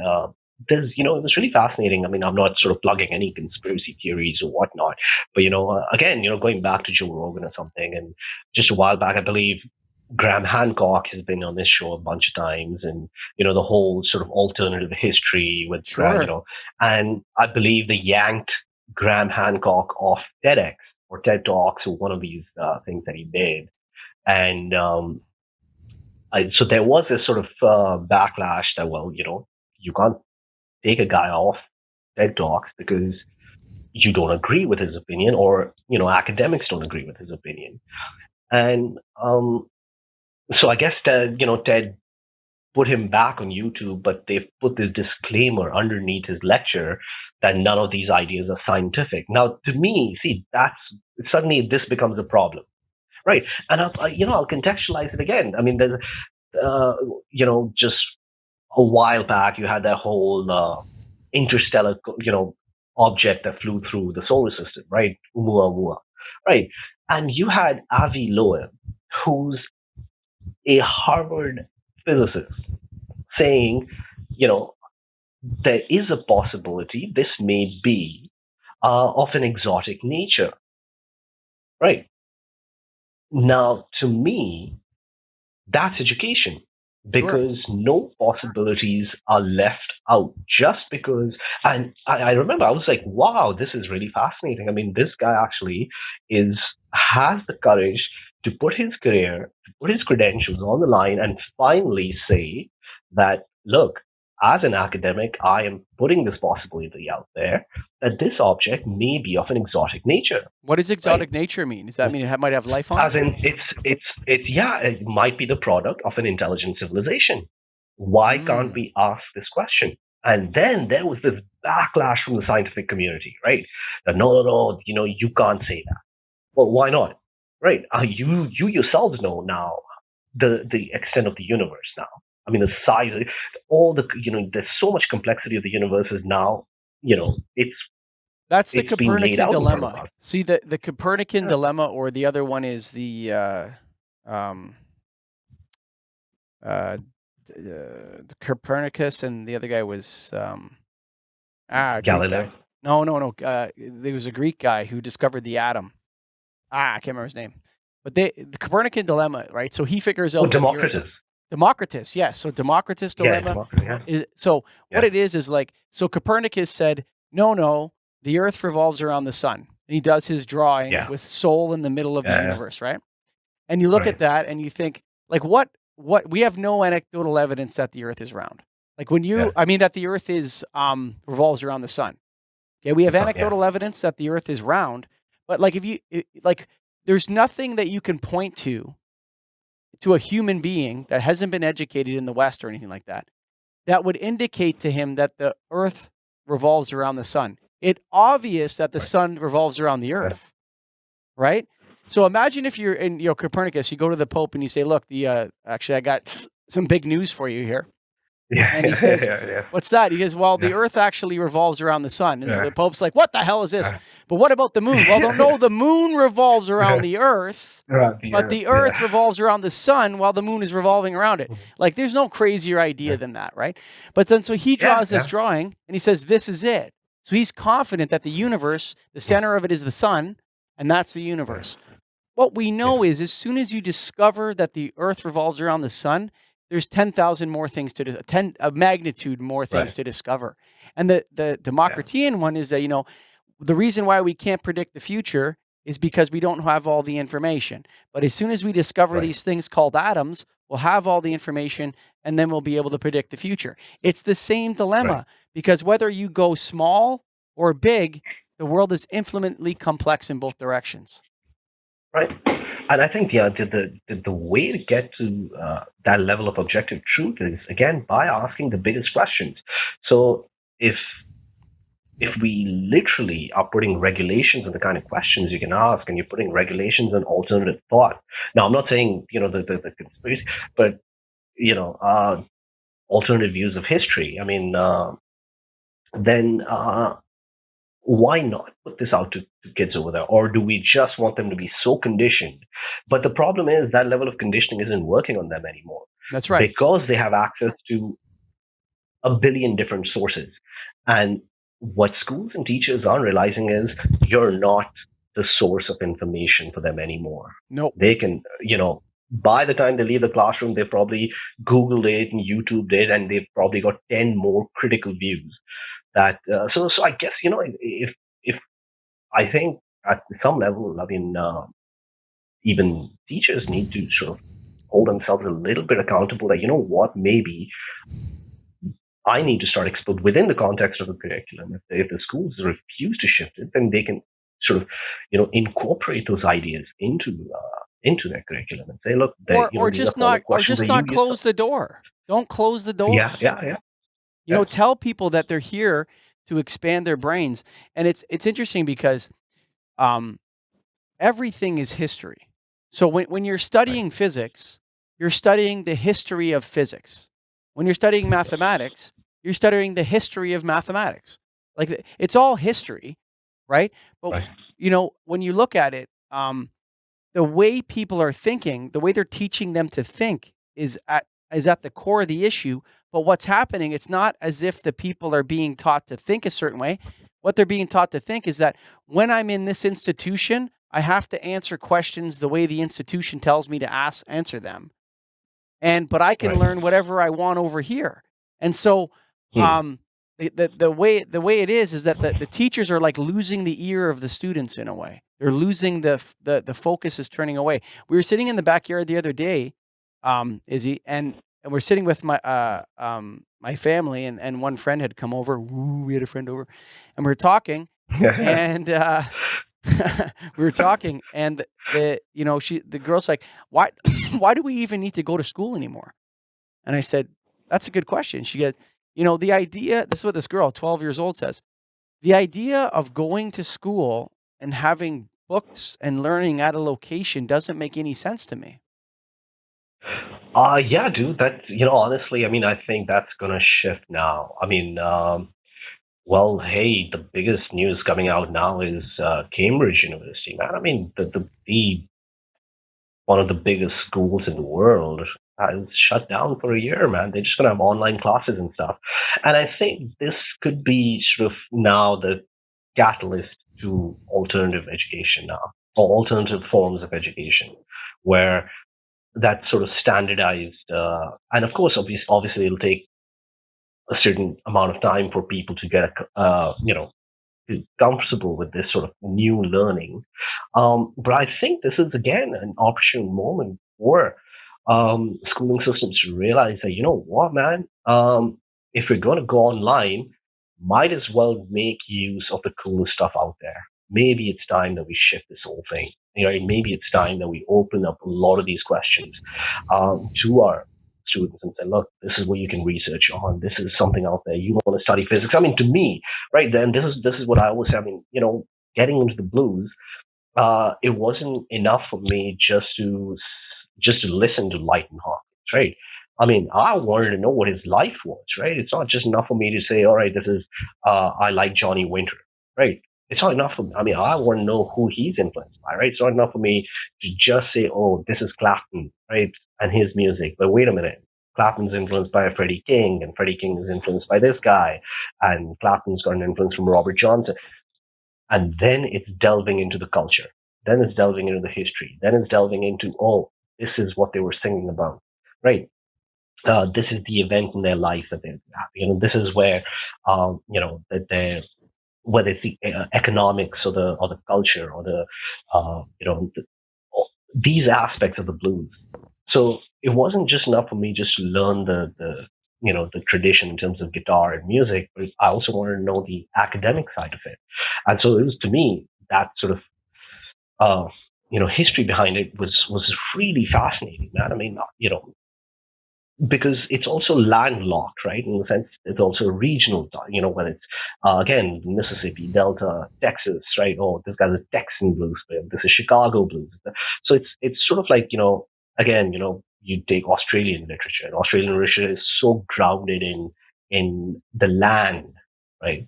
there's, it was really fascinating. I mean, I'm not sort of plugging any conspiracy theories or whatnot, but, again, going back to Joe Rogan or something, and just a while back, I believe Graham Hancock has been on this show a bunch of times, and, the whole sort of alternative history with, and I believe they yanked Graham Hancock off TEDx or TED Talks or one of these things that he did. And so there was this sort of backlash that, well, you can't take a guy off TED Talks because you don't agree with his opinion, or academics don't agree with his opinion. And so I guess Ted put him back on YouTube, but they've put this disclaimer underneath his lecture that none of these ideas are scientific. Now, to me, see, that's suddenly this becomes a problem. Right, and I'll contextualize it again. I mean, there's, just a while back, you had that whole interstellar, object that flew through the solar system, right? Oumuamua. right? And you had Avi Loeb, who's a Harvard physicist, saying, you know, there is a possibility this may be of an exotic nature, right? Now, to me, that's education Sure. because no possibilities are left out just because. And I remember I was like, wow, this is really fascinating. I mean, this guy actually is has the courage to put his career, to put his credentials on the line and finally say that, look, as an academic, I am putting this possibility out there that this object may be of an exotic nature, What does right? exotic nature mean? Does that mean it might have life on As it? in, it's yeah, it might be the product of an intelligent civilization. Why can't Mm. we ask this question? And then there was this backlash from the scientific community, right? That no, no, no, you can't say that. Well, why not? Right? You yourselves know now the extent of the universe now. I mean, the size, all the there's so much complexity of the universe is now, it's That's the being laid Copernican out in front of dilemma. us. See, the Copernican Yeah. dilemma, or the other one is um, uh, the Copernicus, and the other guy was Greek Galileo. guy. No, no, no. There was a Greek guy who discovered the atom. I can't remember his name. But the Copernican dilemma, right? So he figures Oh, out that the Earth. Democritus. Democritus, yes. So Democritus Yeah, dilemma Democritus. Yeah, is so what yeah, it is like, so Copernicus said, no, no, the Earth revolves around the sun. And he does his drawing yeah, with Sol in the middle of the yeah. universe, right? And you look at Right. that and you think, like, what we have no anecdotal evidence that the Earth is round. Like Yeah. I mean that the Earth is revolves around the sun. Okay, we have The sun. Yeah. anecdotal evidence that the Earth is round, but like like there's nothing that you can point to a human being that hasn't been educated in the West or anything like that, that would indicate to him that the Earth revolves around the sun. It's obvious that the Right. sun revolves around the Yeah. Earth, right? So imagine if you're in, Copernicus, you go to the Pope and you say, "Look, actually, I got some big news for you here." Yeah. And he says, Yeah. Yeah. "What's that?" He goes, "Well, the Yeah. Earth actually revolves around the sun." And the Yeah. Pope's like, "What the hell is this? Yeah. But what about the moon?" Well, no, the moon revolves around Yeah. the Earth, Right. The but earth. the Yeah. Earth revolves around the sun while the moon is revolving around it. Mhm. Like, there's no crazier idea Yeah. than that, right? But then, so he Yeah. draws this Yeah. drawing and he says, "This is it." So he's confident that the universe, the Mm. center of it is the sun, and that's the Yeah. universe. What we Yeah. know is, as soon as you discover that the Earth revolves around the sun, there's 10,000 more things to 10 a magnitude more things Right. to discover. And the Yeah. Democritean one is that, the reason why we can't predict the future is because we don't have all the information. But as soon as we discover Right. these things called atoms, we'll have all the information, and then we'll be able to predict the future. It's the same Right. dilemma, because whether you go small or big, the world is infinitely complex in both directions. Right. And I think the way to get to that level of objective truth is again by asking the biggest questions. So if we literally are putting regulations on the kind of questions you can ask, and you're putting regulations on alternative thought. Now, I'm not saying the conspiracy, but alternative views of history. I mean, then why not put this out to kids over there? Or do we just want them to be so conditioned? But the problem is that level of conditioning isn't working on them anymore That's right. because they have access to a billion different sources. And what schools and teachers aren't realizing is you're not the source of information for them anymore. Nope. They can, by the time they leave the classroom, they probably Googled it and YouTubed it, and they've probably got 10 more critical views. That so I guess if I think at some level, I mean, even teachers need to sort of hold themselves a little bit accountable. That what, maybe I need to start explore within the context of the curriculum. If the schools refuse to shift it, then they can sort of incorporate those ideas into their curriculum and say, look, Or these are just follow-up not, questions that you close the door. Don't close the door. Yeah, yeah, yeah. Yeah. Tell people that they're here to expand their brains. And it's interesting because everything is history. So when you're Right. studying physics, you're studying the history of physics. When you're studying mathematics, you're studying the history of mathematics. Like, it's all history, right? But Right. when you look at it, um, the way people are thinking, the way they're teaching them to think is at the core of the issue. But what's happening, it's not as if the people are being taught to think a certain way. What they're being taught to think is that when I'm in this institution, I have to answer questions the way the institution tells me to answer them. But I can Right. learn whatever I want over here. And so Hmm. um the way it is that the teachers are like losing the ear of the students in a way. They're losing the focus is turning away. We were sitting in the backyard the other day, Izzy, and we're sitting with my family, and one friend had come over. Woo, we had a friend over, and we were talking, and we were talking, and the girl's like, "Why why do we even need to go to school anymore?" And I said, "That's a good question." She goes, the idea, this is what this girl, 12 years old, says. The idea of going to school and having books and learning at a location doesn't make any sense to me. Yeah, dude. That's honestly, I mean, I think that's gonna shift now. I mean, well, hey, the biggest news coming out now is Cambridge University, man. I mean, the one of the biggest schools in the world is shut down for a year, man. They're just gonna have online classes and stuff. And I think this could be sort of now the catalyst to alternative education now, or alternative forms of education, where that sort of standardized, and of course, obviously, it'll take a certain amount of time for people to get, comfortable with this sort of new learning. But I think this is again an opportune moment for schooling systems to realize that what, man, if we're going to go online, might as well make use of the coolest stuff out there. Maybe it's time that we shift this whole thing. Maybe it's time that we open up a lot of these questions to our students and say, look, this is what you can research on. This is something out there. You want to study physics? I mean, to me, right then, this is what I always say. I mean, getting into the blues, it wasn't enough for me just to listen to Lighton Hawkins, right? I mean, I wanted to know what his life was, right? It's not just enough for me to say, all right, this is I like Johnny Winter, right? It's not enough for me. I mean, I want to know who he's influenced by, right? It's not enough for me to just say, oh, this is Clapton, right? And his music. But wait a minute. Clapton's influenced by Freddie King, and Freddie King is influenced by this guy, and Clapton's got an influence from Robert Johnson. And then it's delving into the culture. Then it's delving into the history. Then it's delving into, oh, this is what they were singing about, right? This is the event in their life that they're this is where that they're, whether it's the economics or the culture or the these aspects of the blues. So it wasn't just enough for me just to learn the tradition in terms of guitar and music, but I also wanted to know the academic side of it. And so it was, to me, that sort of history behind it was really fascinating, man. I mean, because it's also landlocked, right? In the sense, it's also regional. When it's again Mississippi Delta, Texas, right? Oh, this guy's a Texan blues player. This is Chicago blues. So it's sort of like again, you take Australian literature. And Australian literature is so grounded in the land, right?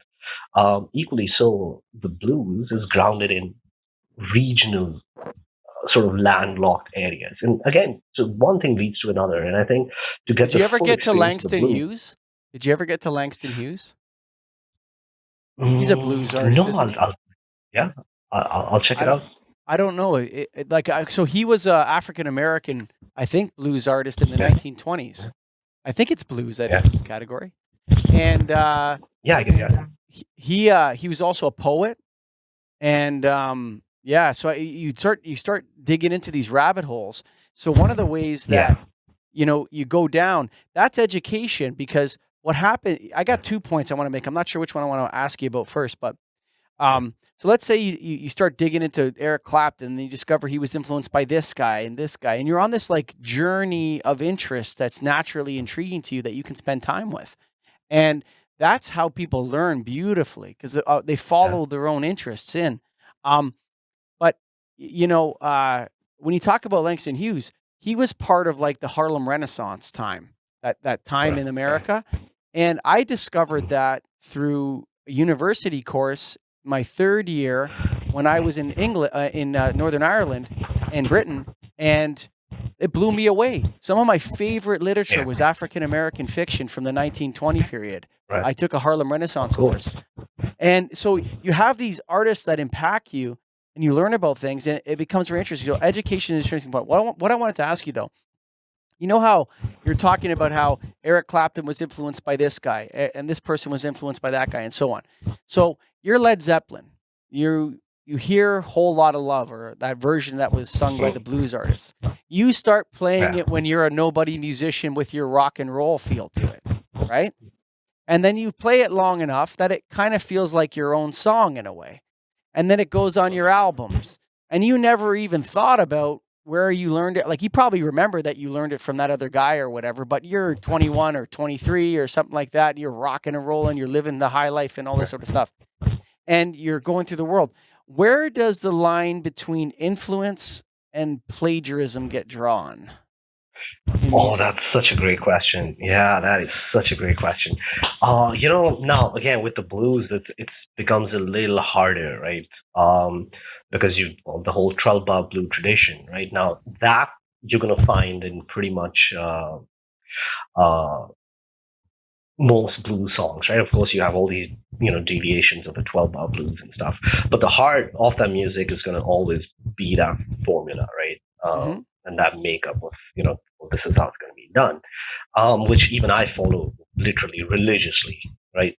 Equally so, the blues is grounded in regional sort of landlocked areas. And again, so one thing leads to another. And I think to get Did the you ever full get to experience of the Langston blues, Hughes? Did you ever get to Langston Hughes? He's a blues artist, no, isn't he? yeah, I'll check I it don't out. I don't know. So he was a African American, I think, blues artist in the Yeah, 1920s. I think it's blues that yeah, is his category. And yeah, I get, yeah, he was also a poet. And yeah, so you start digging into these rabbit holes. So one of the ways that yeah, you go down, that's education, because what happened, I got 2 points I want to make. I'm not sure which one I want to ask you about first, but so let's say you start digging into Eric Clapton and you discover he was influenced by this guy, and you're on this like journey of interest that's naturally intriguing to you that you can spend time with. And that's how people learn beautifully, because they yeah, follow their own interests in. Um, but when you talk about Langston Hughes, he was part of like the Harlem Renaissance time, that time correct, in yeah, America, and I discovered that through a university course, my third year. when I was in England, in Northern Ireland and Britain, and it blew me away. Some of my favorite literature Yeah. was African American fiction from the 1920 period. Right. I took a Harlem Oh, Renaissance cool. course. And so you have these artists that impact you and you learn about things and it becomes very interesting. So education is an interesting point. What I wanted to ask you though, you know how you're talking about how Eric Clapton was influenced by this guy and this person was influenced by that guy and so on. So you're Led Zeppelin. You hear Whole Lot of Love or that version that was sung by the Hmm. blues artists. You start playing Yeah. it when you're a nobody musician with your rock and roll feel to it, right? And then you play it long enough that it kind of feels like your own song in a way. And then it goes on your albums. And you never even thought about where you learned it. Like you probably remember that you learned it from that other guy or whatever, but you're 21 or 23 or something like that. You're rocking and rolling, you're living the high life and all this Right. sort of stuff. And you're going through the world. Where does the line between influence and plagiarism get drawn in Oh, music? that's such a great question. Yeah, that is such a great question. Now again with the blues, it's becomes a little harder, right? Because well, the whole 12 bar blue tradition, right? Now that you're gonna find in pretty much uh, most blues songs, right? Of course, you have all these, deviations of the 12 bar blues and stuff, but the heart of that music is going to always be that formula, right? Mm-hmm. And that makeup of, well, this is how it's going to be done, which even I follow literally religiously, right?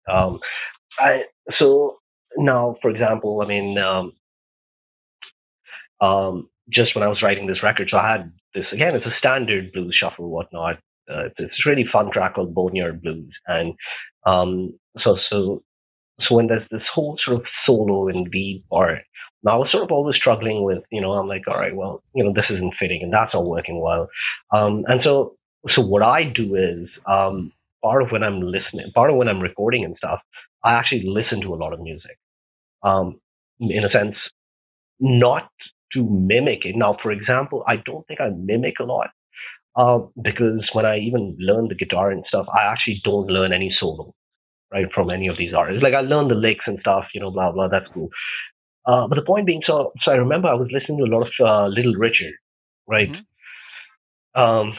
I so now, for example, I mean, just when I was writing this record, so I had this again. It's a standard blues shuffle, whatnot. It's a really fun track called Boneyard Blues, and um, so so so when there's this whole sort of solo and lead part, now I was sort of always struggling with, I'm like, all right, well, this isn't fitting and that's not working well, and so what I do is part of when I'm listening, part of when I'm recording and stuff, I actually listen to a lot of music, um, in a sense, not to mimic it. Now, for example, I don't think I mimic a lot, because when I even learn the guitar and stuff, I actually don't learn any solo, right, from any of these artists. Like I learned the licks and stuff, blah blah. That's cool. But the point being, so I remember I was listening to a lot of Little Richard, right, Mm-hmm. um,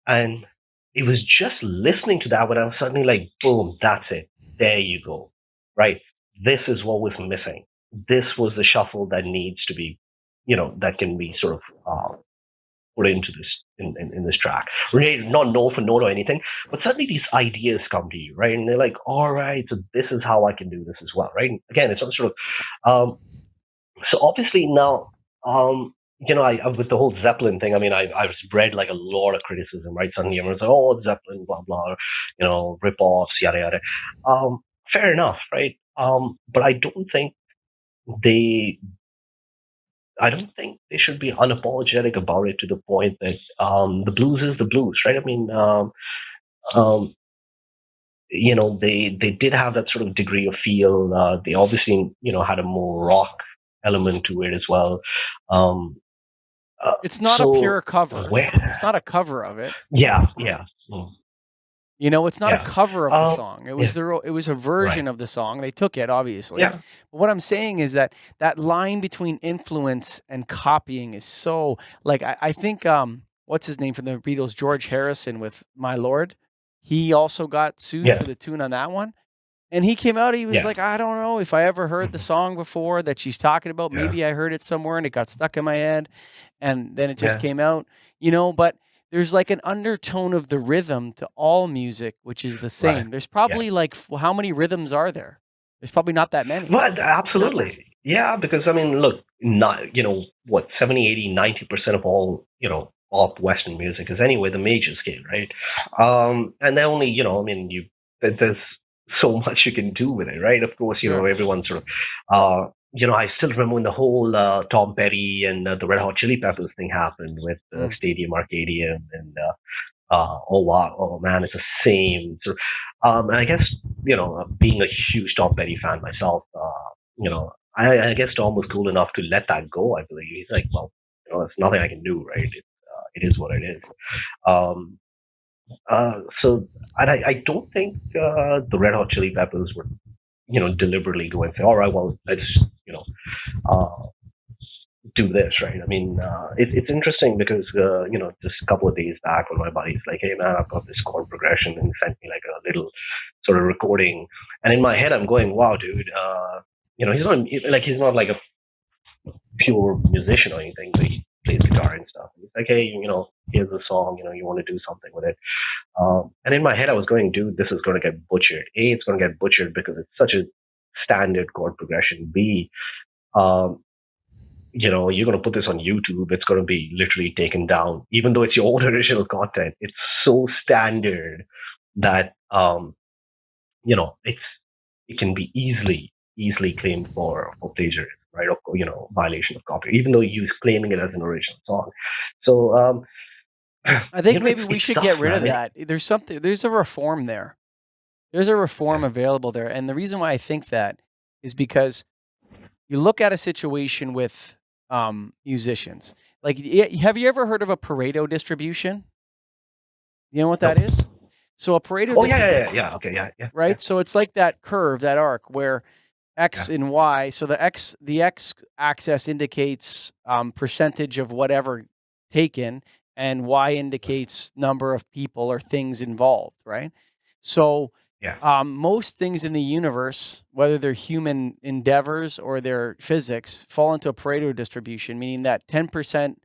and it was just listening to that when I was suddenly like, boom, that's it. There you go, right. This is what was missing. This was the shuffle that needs to be, that can be sort of put into this in this track. Really, not note for note or anything, but suddenly these ideas come to you, right? And they're like, all right, so this is how I can do this as well, right? And again, it's some sort of so obviously now, with the whole Zeppelin thing, I mean, I've read like a lot of criticism, right? Suddenly everyone's like, oh, Zeppelin, blah blah, rip offs, yada yada. Fair enough, right? But they I don't think they should be unapologetic about it to the point that the blues is the blues, right? I mean, um, they did have that sort of degree of feel. They obviously, had a more rock element to it as well. Um, It's not a so pure cover. It's where, not a cover of it. yeah, yeah, You know, it's not a yeah, cover of the song. yeah, It was a right, version of the song. They took it, obviously. yeah, But what I'm saying is that that line between influence and copying is so like I think what's his name from the Beatles, George Harrison with My Lord. He also got sued yeah, for the tune on that one. And he came out, he was yeah, like, I don't know if I ever heard the mhm, song before that she's talking about. yeah, Maybe I heard it somewhere and it got stuck in my head. And then it just yeah, came out, but there's like an undertone of the rhythm to all music, which is the right, same. There's yeah. probably like, how many rhythms are there? There's probably not that many. Well, absolutely. Yeah, because I mean, look, not, what, 70, 80, 90% of all, of Western music is anyway the major scale, right? And then only, I mean, there's so much you can do with it, right? Of course, Sure. everyone sort of, I still remember when the whole Tom Petty and the Red Hot Chili Peppers thing happened with Mm. Stadium Arcadium and oh wow, oh man, it's the same. So, and I guess being a huge Tom Petty fan myself, I guess Tom was cool enough to let that go. I believe he's like, well, there's nothing I can do, right? It is what it is. Um, so, and I don't think the Red Hot Chili Peppers were. deliberately go and say, all right, well, let's, uh, do this, right? I mean, it's interesting because, just a couple of days back when my buddy's like, hey, man, I've got this chord progression, and he sent me like a little sort of recording. And in my head, I'm going, wow, dude, he's not like a pure musician or anything, but he plays guitar and stuff. And he's like, hey, here's a song, you want to do something with it. And in my head, I was going, dude, this is going to get butchered. A, it's going to get butchered because it's such a standard chord progression. B, um, you're going to put this on YouTube, it's going to be literally taken down. Even though it's your own original content, it's so standard that, it's it can be easily claimed for plagiarism, right? Or, violation of copyright, even though you're claiming it as an original song. So, I think maybe it's we should tough, get rid of man. that. There's a reform there. There's a reform Yeah. available there. And the reason why I think that is because you look at a situation with musicians. Like, have you ever heard of a Pareto distribution? You know what that No. is? So a Pareto Oh, yeah, yeah, distribution, yeah, yeah. Okay, yeah, yeah, yeah, right? So it's like that curve, that arc where yeah. X and Y. So the X axis indicates percentage of whatever taken, and Y indicates number of people or things involved, right? So Yeah. most things in the universe, whether they're human endeavors or they're physics, fall into a Pareto distribution, meaning that 10%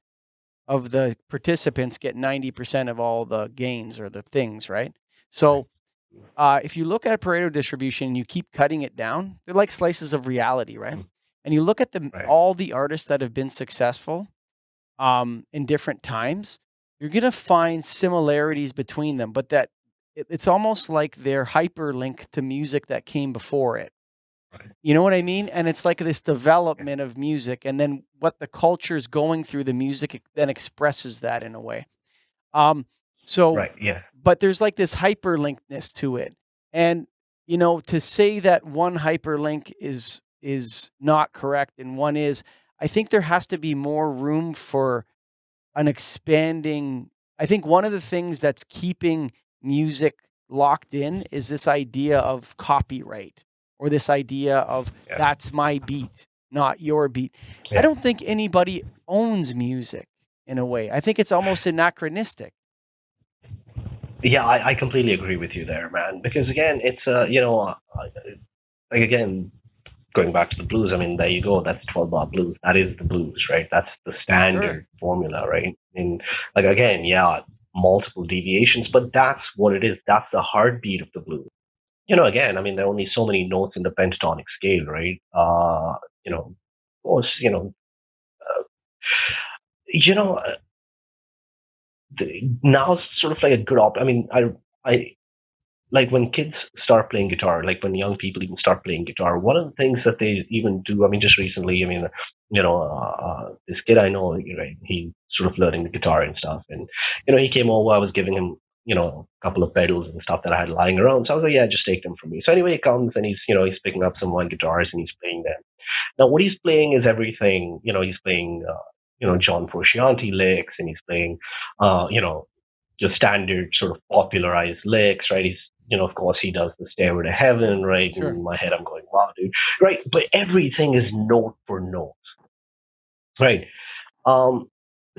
of the participants get 90% of all the gains or the things, right? Right. So if you look at a Pareto distribution and you keep cutting it down, they're like slices of reality, right? Mm. And you look at Right. all the artists that have been successful in different times, you're gonna find similarities between them, but it's almost like they're hyperlinked to music that came before it. Right. You know what I mean? And it's like this Yeah. development of music, and then what the culture's going through the music then expresses that in a way. Um, so, Right. Yeah. but there's like this hyperlinkness to it, and to say that one hyperlink is not correct and one is, I think there has to be more room for an expanding. I think one of the things that's keeping music locked in is this idea of copyright, or this idea of Yeah. that's my beat, not your beat. I Yeah. don't think anybody owns music in a way. I think it's almost anachronistic. Yeah, I completely agree with you there, man. Because again, it's like again, going back to the blues. I mean, there you go. That's 12-bar blues. That is the blues, right? That's the Sure. standard formula, right? And like again, yeah, multiple deviations, but that's what it is. That's the heartbeat of the blues. Again, I mean, there are only so many notes in the pentatonic scale, right? Of course, uh, you know, uh, now it's sort of like a good I mean, I like when kids start playing guitar, like when young people even start playing guitar, one of the things that they even do, I mean, just recently, I mean, this kid I know, right, he sort of learning the guitar and stuff. And, he came over, I was giving him, a couple of pedals and stuff that I had lying around. So I was like, yeah, just take them from me. So anyway, he comes and he's picking up some one guitars and he's playing them. Now, what he's playing is everything, he's playing, John Frusciante licks, and he's playing, you know, your standard sort of popularized licks, right? He's, of course, he does the Stairway to Heaven, right? Sure. In my head, I'm going, wow, dude, right? But everything is note for note, right? Um,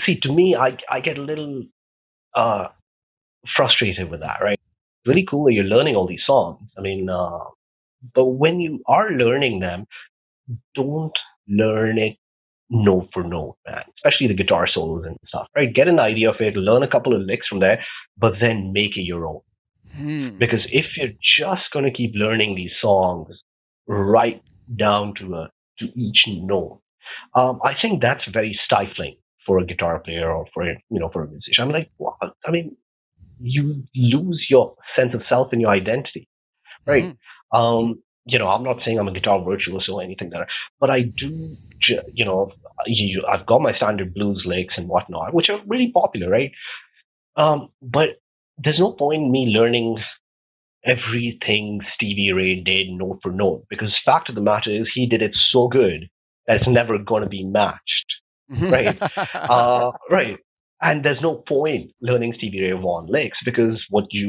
See, to me, I get a little uh, frustrated with that, right? Really cool that you're learning all these songs. I mean, but when you are learning them, don't learn it note for note, man. Especially the guitar solos and stuff, right? Get an idea of it, learn a couple of licks from there, but then make it your own. Hmm. Because if you're just going to keep learning these songs right down to each note, I think that's very stifling for a guitar player or for a musician. I'm like, what? I mean, you lose your sense of self and your identity, right? Mhm. I'm not saying I'm a guitar virtuoso or anything there, but I do, I've got my standard blues licks and whatnot, which are really popular, right? But there's no point in me learning everything Stevie Ray did note for note, because fact of the matter is he did it so good that it's never going to be matched, right? Right. And there's no point learning Stevie Ray Vaughan licks because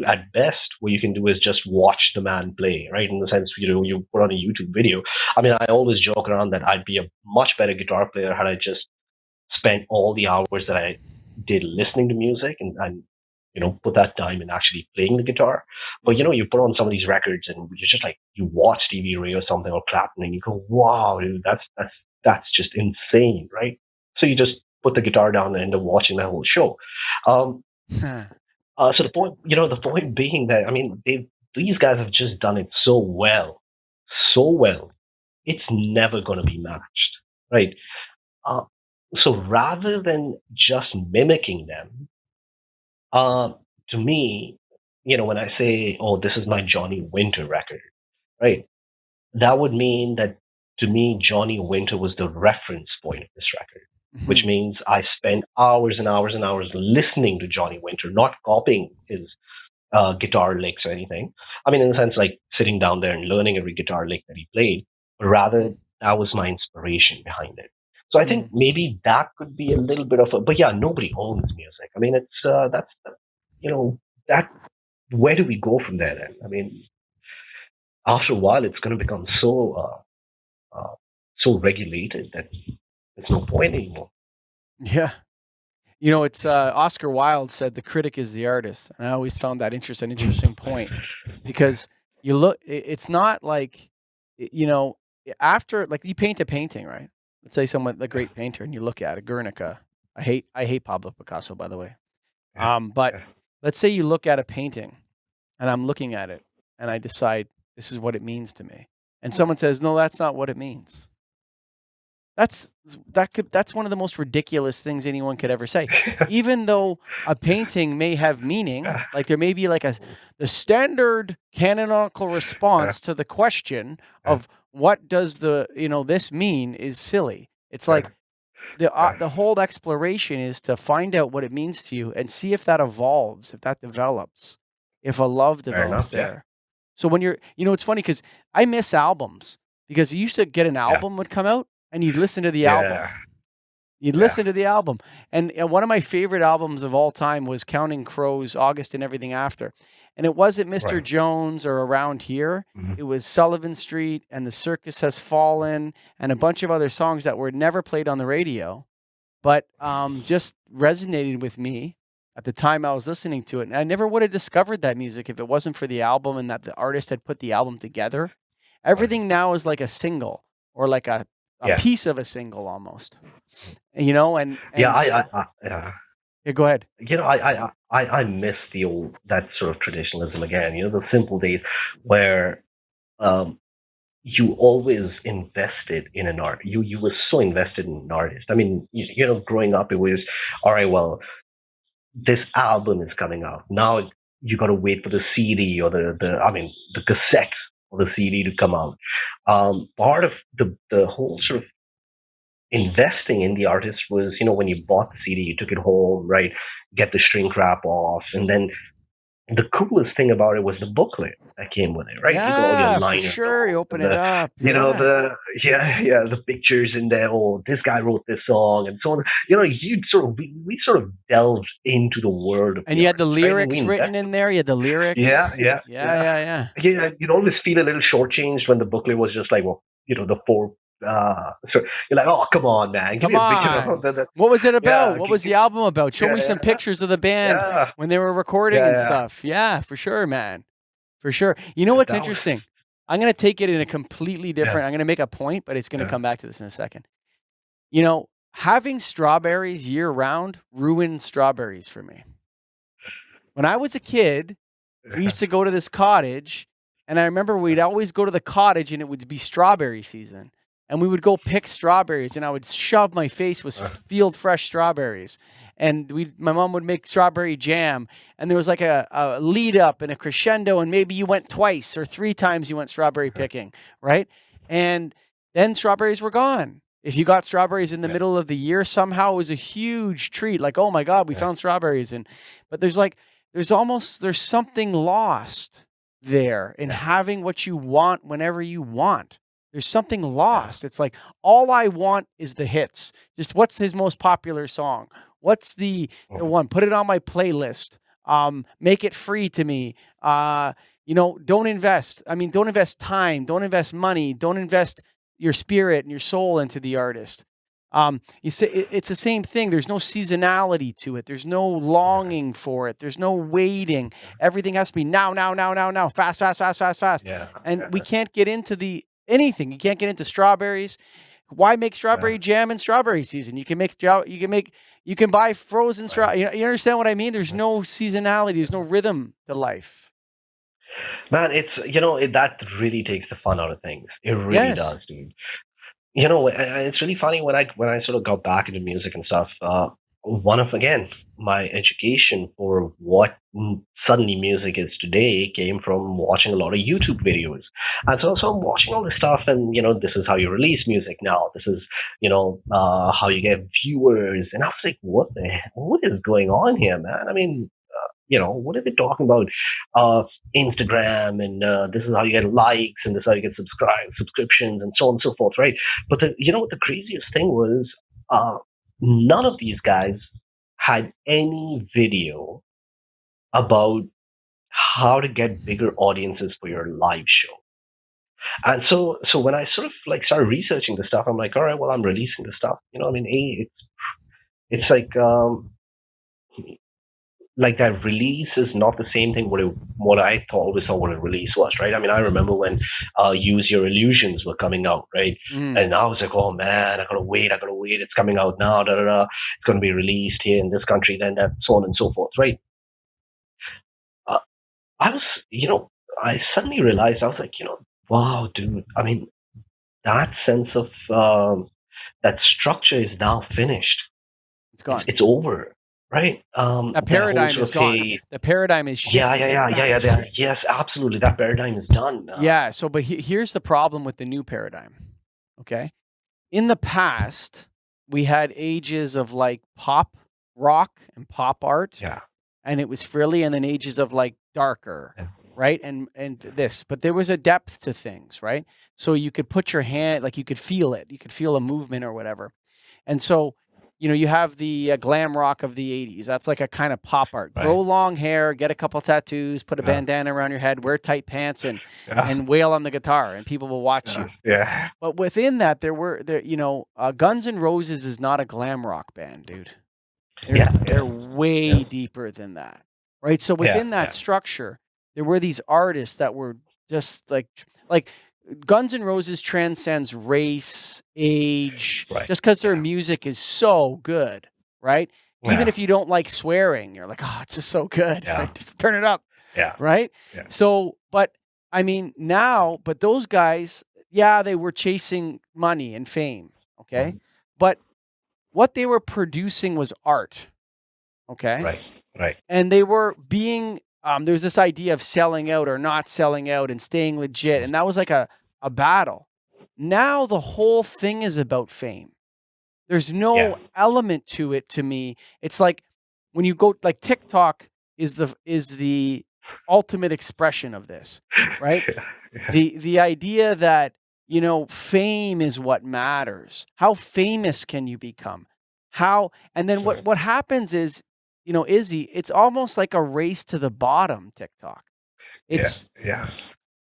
at best, what you can do is just watch the man play, right? In the sense, you put on a YouTube video. I mean, I always joke around that I'd be a much better guitar player had I just spent all the hours that I did listening to music and put that time in actually playing the guitar. But you put on some of these records and you're just like you watch Stevie Ray or something or Clapton and you go, wow, dude, that's just insane, right? So you just put the guitar down and end up watching the whole show. Um, so the point being that I mean, these guys have just done it so well. It's never going to be matched, right? Uh, so rather than just mimicking them, uh, to me, when I say, "Oh, this is my Johnny Winter record," right? That would mean that to me, Johnny Winter was the reference point of this record, which means I spent hours and hours and hours listening to Johnny Winter, not copying his guitar licks or anything. I mean, in the sense like sitting down there and learning every guitar lick that he played, but rather that was my inspiration behind it. So I think maybe that could be a little bit of a, but yeah, nobody owns music. I mean, it's that. Where do we go from there then? I mean, after a while, it's going to become so regulated that there's no point anymore. Yeah. It's Oscar Wilde said the critic is the artist. And I always found that an interesting point because you look, it's not like, after like you paint a painting, right? Let's say someone, a great painter, and you look at it, Guernica. I hate Pablo Picasso, by the way. But let's say you look at a painting and I'm looking at it and I decide this is what it means to me. And someone says, no, that's not what it means. That's one of the most ridiculous things anyone could ever say. Even though a painting may have meaning, like there may be like the standard canonical response to the question of what does this mean is silly. It's like the whole exploration is to find out what it means to you and see if that evolves, if that develops, if a love develops there. So when it's funny because I miss albums because you used to get an album would come out and you'd listen to the album. You'd listen to the album. And one of my favorite albums of all time was Counting Crows, August and Everything After. And it wasn't Mr. Jones or Around Here. It was Sullivan Street and The Circus Has Fallen and a bunch of other songs that were never played on the radio, but just resonated with me at the time I was listening to it. And I never would have discovered that music if it wasn't for the album and that the artist had put the album together. Everything now is like a single or like a piece of a single almost, and yeah, go ahead. I miss that sort of traditionalism again. The simple days where you always invested in an art. You were so invested in an artist. I mean, growing up, it was all right. Well, this album is coming out now. You got to wait for the CD or the cassette or the CD to come out. Part of the whole sort of investing in the artist was, when you bought the CD, you took it home, right? Get the shrink wrap off, and then the coolest thing about it was the booklet that came with it, right? Yeah, you got all your liners, for sure. You open it up. The pictures in there. Oh, this guy wrote this song, and so on. We sort of delved into the world of and you had the lyrics written in there. You had the lyrics. Yeah. You'd always feel a little shortchanged when the booklet was just like, well, the four. So you're like, oh, come on, man. Come on. What was it about? What was the album about? Show me some pictures of the band when they were recording and stuff. Yeah, for sure, man. For sure. You know what's interesting? I'm going to take it in a completely different, I'm going to make a point, but it's going to come back to this in a second. Having strawberries year round ruined strawberries for me. When I was a kid, we used to go to this cottage, and I remember we'd always go to the cottage and it would be strawberry season. And we would go pick strawberries, and I would shove my face with field fresh strawberries. And my mom would make strawberry jam, and there was like a lead up and a crescendo, and maybe you went twice or three times you went strawberry picking, right? And then strawberries were gone. If you got strawberries in the middle of the year, somehow it was a huge treat. Like, oh my God, we found strawberries. But there's something lost there in having what you want whenever you want. There's something lost. It's like, all I want is the hits. Just what's his most popular song? What's the one? Put it on my playlist. Make it free to me. Don't invest. I mean, don't invest time. Don't invest money. Don't invest your spirit and your soul into the artist. You say it's the same thing. There's no seasonality to it. There's no Right. longing for it. There's no waiting. Everything has to be now, now, now, now, now, fast, fast, fast, fast, fast. Yeah. And we Yeah. can't get into the anything. You can't get into strawberries. Why make Yeah. strawberry jam in strawberry season? You can buy frozen straw. Right. You understand what I mean? There's Mhm. no seasonality. There's no rhythm to life. Man, that really takes the fun out of things. It really Yes. does, dude. And it's really funny when I sort of got back into music and stuff. One of again my education for what suddenly music is today came from watching a lot of YouTube videos, and so I'm watching all this stuff, and this is how you release music now. This is how you get viewers, and I was like, what is going on here, man? I mean, what are they talking about? Uh, Instagram, and this is how you get likes, and this is how you get subscriptions, and so on and so forth, right? But what the craziest thing was? None of these guys had any video about how to get bigger audiences for your live show. And so when I sort of like started researching the stuff, I'm like, all right, well, I'm releasing the stuff. I mean, it's like that release is not the same thing what I thought always thought what a release was, right? I mean, I remember when Use Your Illusions were coming out, right? Mm. And I was like, oh man, I gotta wait, it's coming out now, da da da. It's gonna be released here in this country, then that, so on and so forth, right? Uh, I was, I suddenly realized I was like, wow, dude. I mean, that sense of that structure is now finished. It's gone. It's over, right? That That whole paradigm sort is of gone. The paradigm is yeah, shifting. yes, absolutely. That paradigm is done. Yeah. So, but here's the problem with the new paradigm. Okay. In the past, we had ages of like pop rock and pop art, Yeah, and it was frilly, and then ages of like darker, yeah, right? And this, but there was a depth to things, right? So you could put your hand, like you could feel it, you could feel a movement or whatever. And so, you have the glam rock of the 80s. That's like a kind of pop art. Grow right. long hair, get a couple tattoos, put a Yeah, bandana around your head, wear tight pants, and yeah, wail on the guitar, and people will watch yeah, you. yeah, But within that, Guns N' Roses is not a glam rock band, dude. They're yeah, they're yeah, yeah, way deeper than that, right? So yeah, within that yeah. structure, there were these artists that were just like Guns N' Roses transcends race, age, Right. just because their Yeah, music is so good, right? Even yeah, if you don't like swearing, you're like, oh, it's just so good. yeah, Just turn it up, yeah, right? yeah. So, but I mean, but those guys, yeah, they were chasing money and fame, okay? Mhm. But what they were producing was art, okay? Right, right. And they were being, there's this idea of selling out or not selling out and staying legit. Mhm. And that was like a battle. Now the whole thing is about fame. There's Yeah, no element to it to me. It's like when you go like TikTok is the ultimate expression of this, right? yeah, yeah, The idea that, fame is what matters. How famous can you become? And then what right. what happens is, Izzy, it's almost like a race to the bottom, TikTok. Yeah, It's yeah,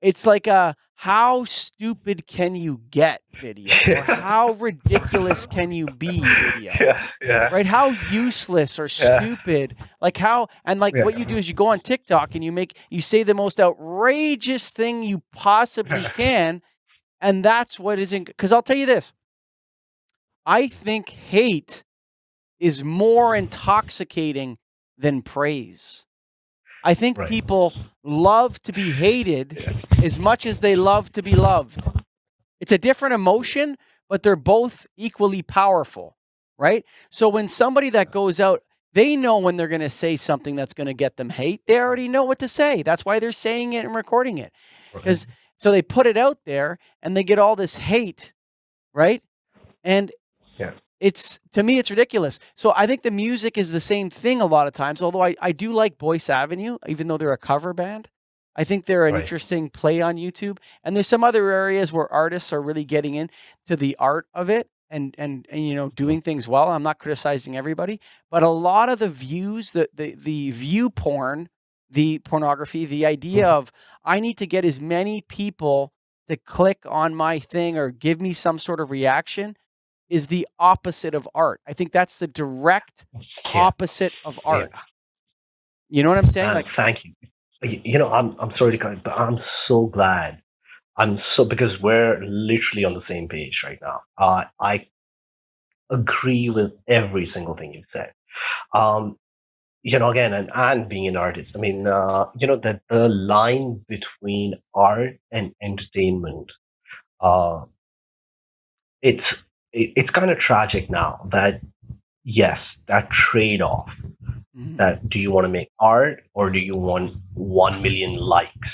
it's like a how stupid can you get video or yeah, how ridiculous can you be video? yeah, yeah, Right? How useless or yeah, stupid, like how, and like what you do yeah, is you go on TikTok and you say the most outrageous thing you possibly can. And that's what isn't, because I'll tell you this, I think hate is more intoxicating than praise. I think right. people love to be hated Yeah, as much as they love to be loved. It's a different emotion, but they're both equally powerful, right? So when somebody that goes out, they know when they're going to say something that's going to get them hate. They already know what to say. That's why they're saying it and recording it. right. Because so they put it out there and they get all this hate, right? And Yeah, it's to me, it's ridiculous. So I think the music is the same thing a lot of times, although I do like Boyce Avenue, even though they're a cover band. I think they're an right. interesting play on YouTube. And there's some other areas where artists are really getting into the art of it and doing things well. I'm not criticizing everybody, but a lot of the views, the view porn, the pornography, the idea of I need to get as many people to click on my thing or give me some sort of reaction is the opposite of art. I think that's the direct Yeah, opposite of yeah, art. You know what I'm saying? man. Like, Thank you. I'm sorry to cut, but I'm so glad. I'm so because we're literally on the same page right now. I agree with every single thing you've said. Um, again, and being an artist, I mean, that the line between art and entertainment, uh, it's it's kind of tragic now that yes, that trade off. mhm, That do you want to make art or do you want 1 million likes?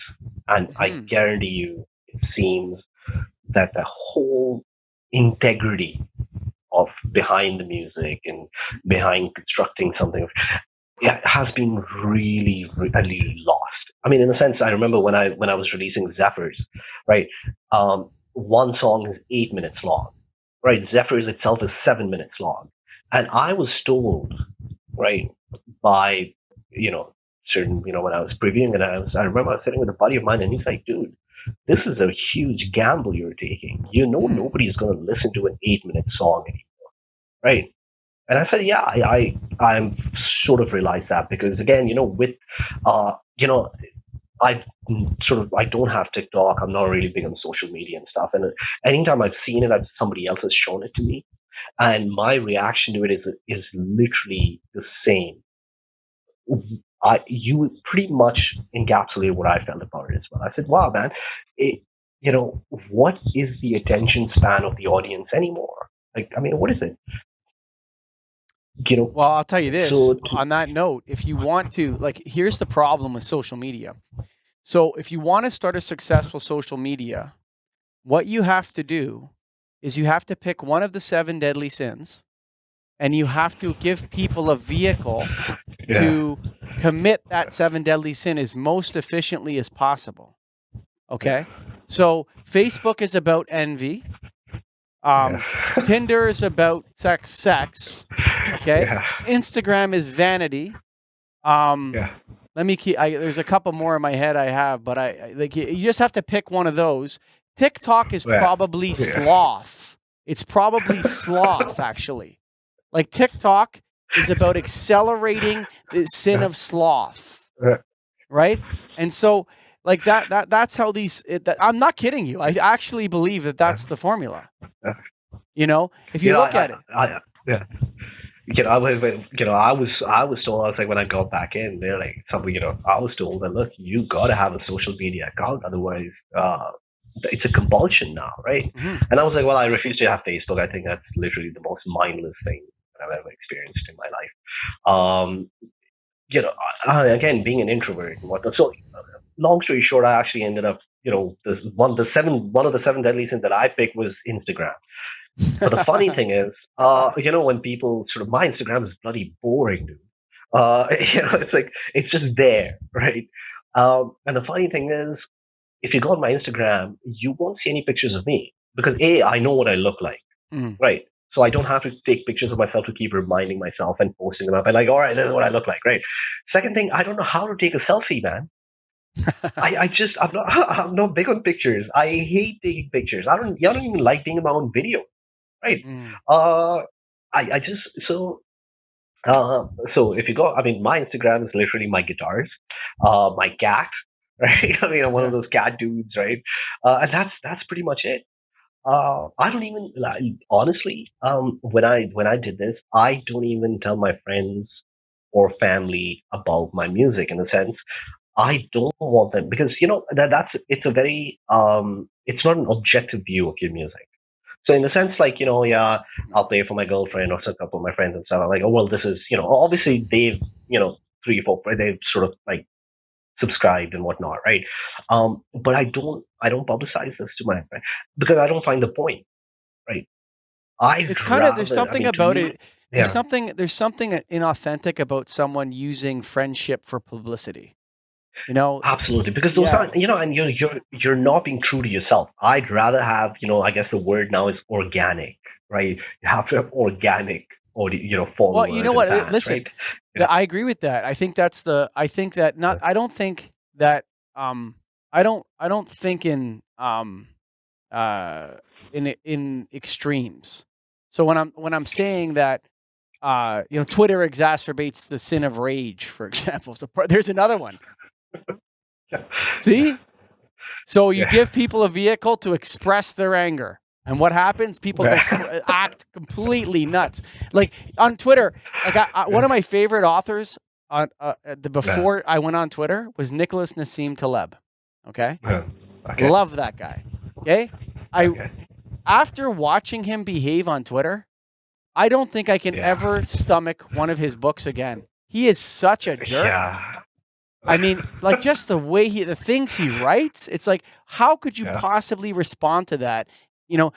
And I mhm, guarantee you, it seems that the whole integrity of behind the music and behind constructing something, it has been really, really lost. I mean, in a sense, I remember when I was releasing Zephyrs, right? One song is 8 minutes long, right? Zephyrs itself is 7 minutes long, and I was told, right, by you know certain when I was previewing it, I remember I was sitting with a buddy of mine, and he's like, "Dude, this is a huge gamble you're taking. mhm. Nobody's going to listen to an 8 minute song anymore, right?" And I said, yeah, I'm sort of realized that because again, with, uh, you know, I I don't have TikTok. I'm not really big on social media and stuff. And anytime I've seen it, somebody else has shown it to me, and my reaction to it is literally the same. You pretty much encapsulate what I felt about it as well. I said, wow, man, it, what is the attention span of the audience anymore? Like, I mean, what is it? You know, Well, I'll tell you this so on that note, if you want to, like, here's the problem with social media. So, if you want to start a successful social media, what you have to do is you have to pick one of the seven deadly sins and you have to give people a vehicle yeah, to commit that seven deadly sin as most efficiently as possible. Okay. yeah, So, Facebook is about envy. yeah, Tinder is about sex. Okay. yeah, Instagram is vanity. Um, yeah, let me keep. There's a couple more in my head I have, but I like you just have to pick one of those. TikTok is yeah, probably yeah, sloth. It's probably sloth, actually. Like TikTok is about accelerating the sin of sloth, yeah, right? And so, like that's how I'm not kidding you. I actually believe that yeah, that's the formula. yeah. If you look I, at it, yeah. I was told, I was like, when I got back in, they're like, I was told that, look, you gotta have a social media account, otherwise, it's a compulsion now, right? mhm. And I was like, well, I refuse to have Facebook. I think that's literally the most mindless thing that I've ever experienced in my life. Um, again, being an introvert and whatnot. So, long story short, I actually ended up, this one of the seven deadly sins that I picked was Instagram. But the funny thing is, when people my Instagram is bloody boring, dude. It's like it's just there, right? And the funny thing is, if you go on my Instagram, you won't see any pictures of me because I know what I look like, Mm. right? So I don't have to take pictures of myself to keep reminding myself and posting them up. And like, all right, this is what I look like, right? Second thing, I don't know how to take a selfie, man. I'm not big on pictures. I hate taking pictures. I don't even like being in my own video, right? Mm. Uh, I just uh, so if you go, I mean, my Instagram is literally my guitars, my cat, right? I mean, I'm one of Yeah. those cat dudes, right? And that's pretty much it. I don't even like, honestly. When I did this, I don't even tell my friends or family about my music. In a sense, I don't want them because that's it's a very it's not an objective view of your music. So in a sense, like, yeah, I'll play for my girlfriend or a couple of my friends and stuff. I'm like, oh well, this is, obviously they've, 3 or 4, they've sort of like subscribed and whatnot, right? But I don't publicize this to my friends because I don't find the point, right? I'd It's kind of there's rather, I something mean, to about me, it. yeah, There's something inauthentic about someone using friendship for publicity. You know, Absolutely, because those yeah. are, and you're not being true to yourself. I'd rather have, I guess the word now is organic, right? You have to have organic, or Well, you know followers and what? fans, Listen, right? Yeah, I agree with that. I think that's the. I think that not. I don't think that. I don't. I don't think uh, in extremes. So when I'm saying that, Twitter exacerbates the sin of rage, for example. So there's another one. yeah, yeah, See, so you yeah. give people a vehicle to express their anger. And what happens? People go act completely nuts. Like on Twitter, like one of my favorite authors on Yeah, before I went on Twitter was Nicholas Nassim Taleb. Okay, yeah. Okay, love that guy. Okay, I okay, after watching him behave on Twitter, I don't think I can yeah, ever stomach one of his books again. He is such a jerk. yeah, I mean, like just the way the things he writes, it's like, how could you yeah. possibly respond to that? You know,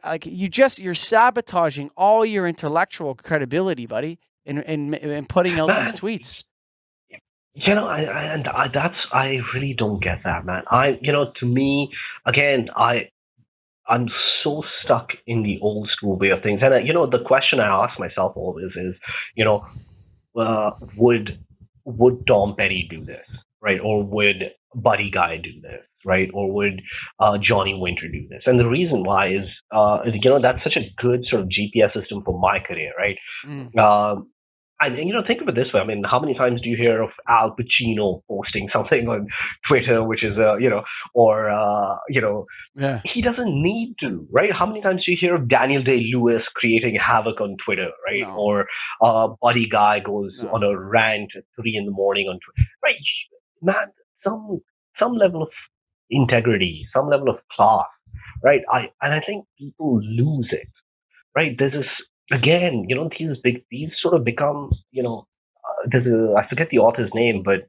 like you're sabotaging all your intellectual credibility, buddy, in putting out these Man, tweets. that's I really don't get that, man. To me, again, I'm so stuck in the old school way of things, and the question I ask myself always is, you know, uh, would would Tom Petty do this, right? Or would Buddy Guy do this, right? Or would Johnny Winter do this? And the reason why is, that's such a good sort of GPS system for my career, right? Mm, Um, and think of it this way. I mean, how many times do you hear of Al Pacino posting something on Twitter, which is, or yeah, he doesn't need to, right? How many times do you hear of Daniel Day Lewis creating havoc on Twitter, right? no, Or Buddy Guy goes no. on a rant at 3 in the morning on Twitter, right? Man, some level of integrity, some level of class, right? I think people lose it, right? This is again, these sort of become, there's I forget the author's name, but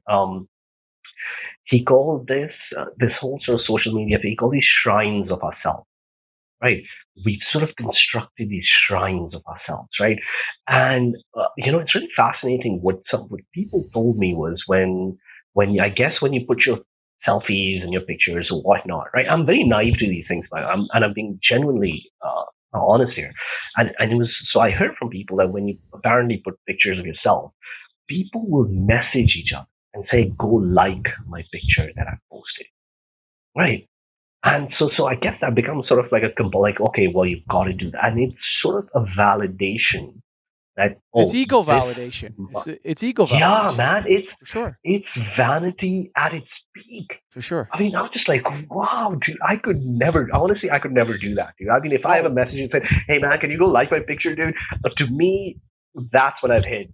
he called this whole sort of social media. He called these shrines of ourselves, right? We sort of constructed these shrines of ourselves, right? And it's really fascinating what people told me was when I guess when you put your selfies and your pictures or whatnot, right? I'm very naive to these things, but I'm being genuinely honest here. And it was so I heard from people that when you apparently put pictures of yourself, people will message each other and say, "Go like my picture that I posted," right? And so I guess that becomes sort of like like, okay, well, you've got to do that. And it's sort of a validation that, It's oh, ego this, validation. It's ego yeah, validation man, for sure, it's vanity at its peak. for sure. I mean, I was just like, wow, dude, honestly, I could never do that, dude. I mean, if I have a No, message and said, hey, man, can you go like my picture, dude? To me, that's when I've hit,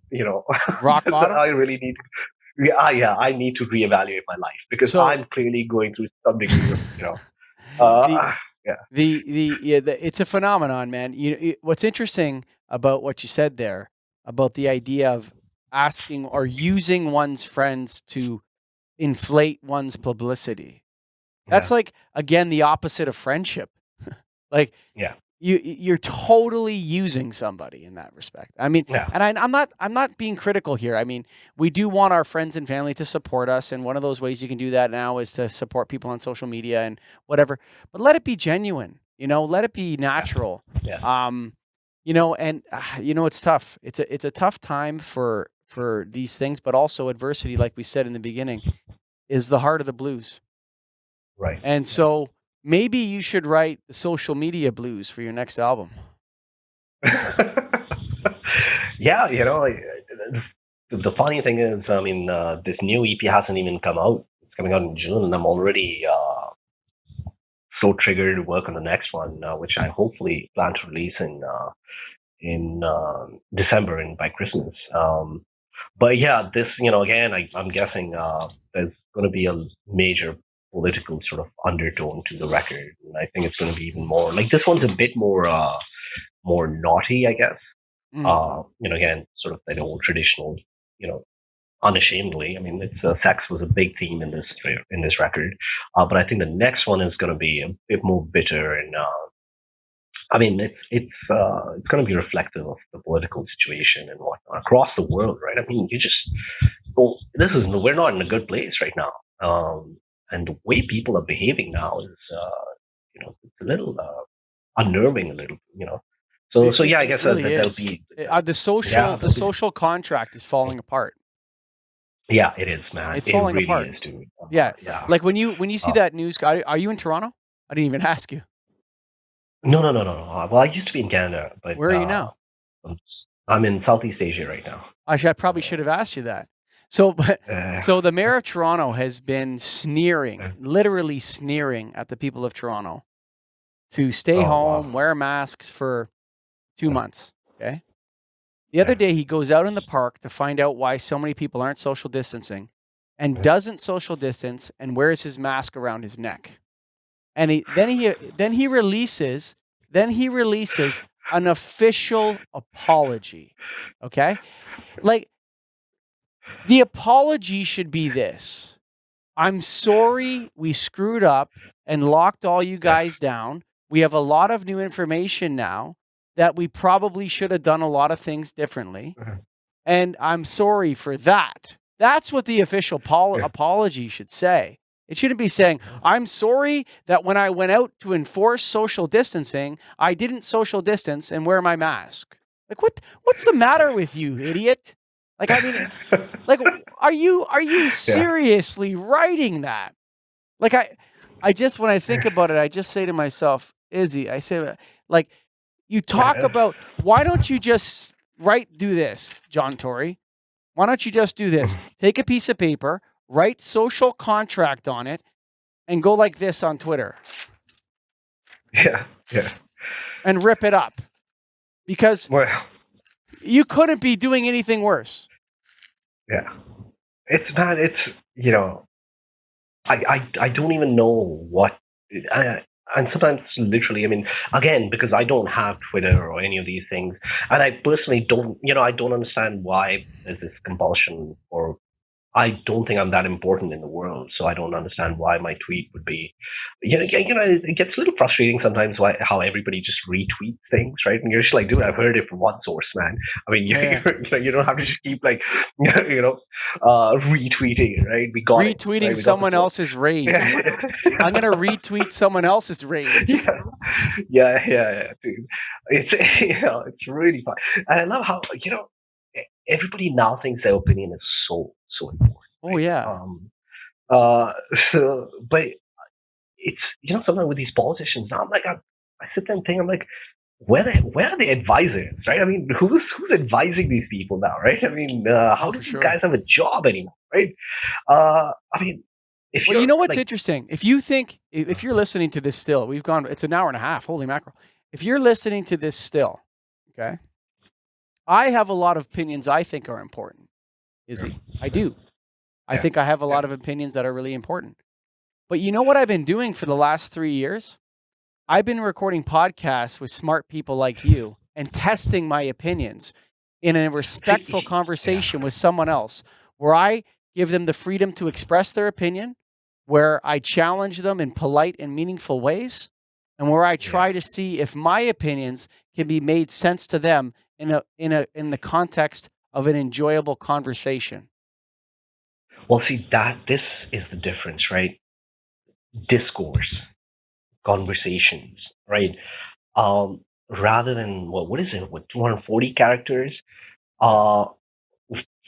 rock bottom. I really need yeah, I need to reevaluate my life because So I'm clearly going through some degree of, the yeah, it's a phenomenon, man. What's interesting about what you said there about the idea of asking or using one's friends to inflate one's publicity. That's yeah, like again the opposite of friendship. Like yeah, you're totally using somebody in that respect. I mean, yeah, and I'm not being critical here. I mean, we do want our friends and family to support us, and one of those ways you can do that now is to support people on social media and whatever. But let it be genuine. Let it be yeah, natural. yeah. And it's tough. It's a tough time for these things, but also adversity, like we said in the beginning, is the heart of the blues. Right. And Yeah. so maybe you should write the social media blues for your next album. Yeah, like, the funny thing is, I mean, this new EP hasn't even come out. It's coming out in June, and I'm already so triggered to work on the next one, which I hopefully plan to release in December and by Christmas. But yeah, this, again, I'm guessing there's going to be a major political sort of undertone to the record, and I think it's going to be even more like this one's a bit more naughty, I guess. Mm. Again, sort of that old traditional, you know, unashamedly. I mean, it's sex was a big theme in this record, but I think the next one is going to be a bit more bitter, and I mean, it's going to be reflective of the political situation and whatnot across the world, right? I mean, you just well, we're not in a good place right now. And the way people are behaving now is, it's a little unnerving, a little, So yeah, I It guess really that there'll is. be, The there'll be, social contract is falling apart. yeah, it is, man. It's It falling really apart. is, dude. Yeah. Yeah. Like when you see Uh, that news, are you in Toronto? I didn't even ask you. no, no, no, no, no. Well, I used to be in Canada, but Where are you now? I'm, I'm in Southeast Asia right now. Actually, I probably Uh, should have asked you that. So, but uh, so the mayor of Toronto has been sneering, uh, literally sneering at the people of Toronto to stay oh wow. home, wear masks for 2 Uh, months. Okay. The other yeah. day, he goes out in the park to find out why so many people aren't social distancing and Uh, doesn't social distance and wears his mask around his neck. And then he releases an official apology. Okay? Like the apology should be this. I'm sorry we screwed up and locked all you yes. guys down. We have a lot of new information now that we probably should have done a lot of things differently. Uh, And I'm sorry for that. That's what the official yeah. apology should say. It shouldn't be saying, I'm sorry that when I went out to enforce social distancing, I didn't social distance and wear my mask. Like what's the matter with you, idiot? Like I mean, like are you Yeah. seriously writing that? Like I just when I think about it, I just say to myself, Izzy, I say like you talk Yeah. about why don't you just do this, John Tory? Why don't you just do this? Take a piece of paper, write social contract on it, and go like this on Twitter Yeah. Yeah. and rip it up. Because Well, you couldn't be doing anything worse. yeah. It's not. It's I don't even know what. And sometimes literally, I mean, again, because I don't have Twitter or any of these things, and I personally don't, I don't understand why there's this compulsion, or I don't think I'm that important in the world, so I don't understand why my tweet would be. It gets a little frustrating sometimes why how everybody just retweets things, right? And you're just like, dude, I've heard it from one source, man. I mean, Yeah. you don't have to just keep like, retweeting it, right? We got it, Retweeting right? We got the someone point. else's rage. Yeah, I'm going to retweet someone else's rage. yeah, yeah, dude. It's it's really fun, and I love how everybody now thinks their opinion is so important, Oh, right? yeah. Uh, so, but it's sometimes with these politicians now, I'm like, I sit there and think, I'm like, where are the advisors, right? I mean, who's advising these people now, right? I mean, how Oh, do for these sure. guys have a job anymore, right? I mean, if Well, you're you know what's like, interesting? If you're listening to this still, it's an hour and a half. Holy mackerel. If you're listening to this still, okay, I have a lot of opinions I think are important, Izzy. I do. I yeah, think I have a yeah, lot of opinions that are really important. But you know what I've been doing for the last 3 years? I've been recording podcasts with smart people like you and testing my opinions in a respectful yeah, conversation with someone else where I give them the freedom to express their opinion, where I challenge them in polite and meaningful ways, and where I yeah. try to see if my opinions can be made sense to them in the context of an enjoyable conversation. Well, see that this is the difference, right? Discourse, conversations, right? Rather than what is it? What 240 characters? Yeah, Uh,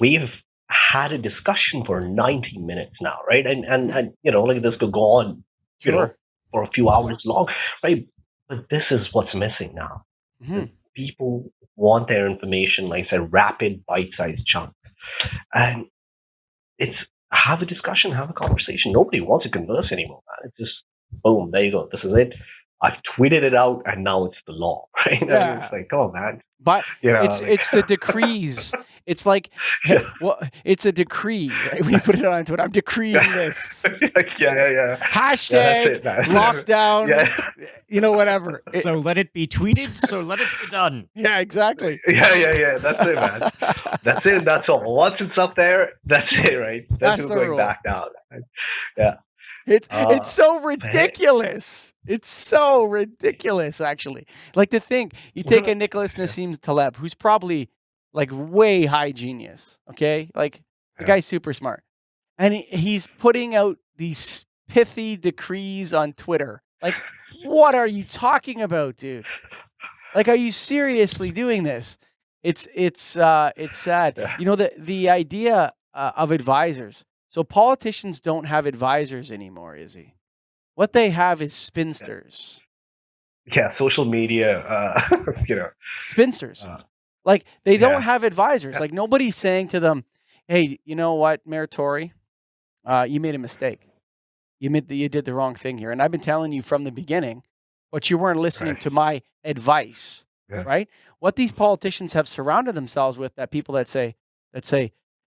we've had a discussion for 90 minutes now, right? mhm. And like this could go on, Sure. for a few hours long, right? But this is what's missing now. Mhm. The people want their information, like I said, rapid, bite-sized chunks, and it's have a discussion, have a conversation. Nobody wants to converse anymore, man. It's just boom, there you go. This is it. I've tweeted it out, and now it's the law, right? I mean, it's Yeah. like, oh man, But like, it's the decrees. It's like yeah, well, it's a decree, right? We put it on Twitter. I'm decreeing this. yeah. Yeah, that's Hashtag it, man. lockdown, Yeah, whatever. So let it be tweeted. So let it be done. Yeah, exactly. yeah. That's it, man. That's it. That's all. Once it's up there, that's it, right? There's That's no the going rule. back down. Yeah. It's so But hey, ridiculous. It's so ridiculous, actually. Like to think you take a Nicholas yeah, Nassim Taleb, who's probably like way high genius. Okay, like the yeah, guy's super smart. and he's putting out these pithy decrees on Twitter. Like, what are you talking about, dude? Like, are you seriously doing this? It's sad. Yeah. You know, the idea of advisors. So politicians don't have advisors anymore, Izzy. What they have is spinsters. Yeah, social media, Spinsters. uh, Like, they don't yeah, have advisors. yeah. Like, nobody's saying to them, "Hey, you know what, Mayor Tory, you made a mistake. You did the wrong thing here." And I've been telling you from the beginning, but you weren't listening Right. to my advice, Yeah. right? What these politicians have surrounded themselves with, that people that say,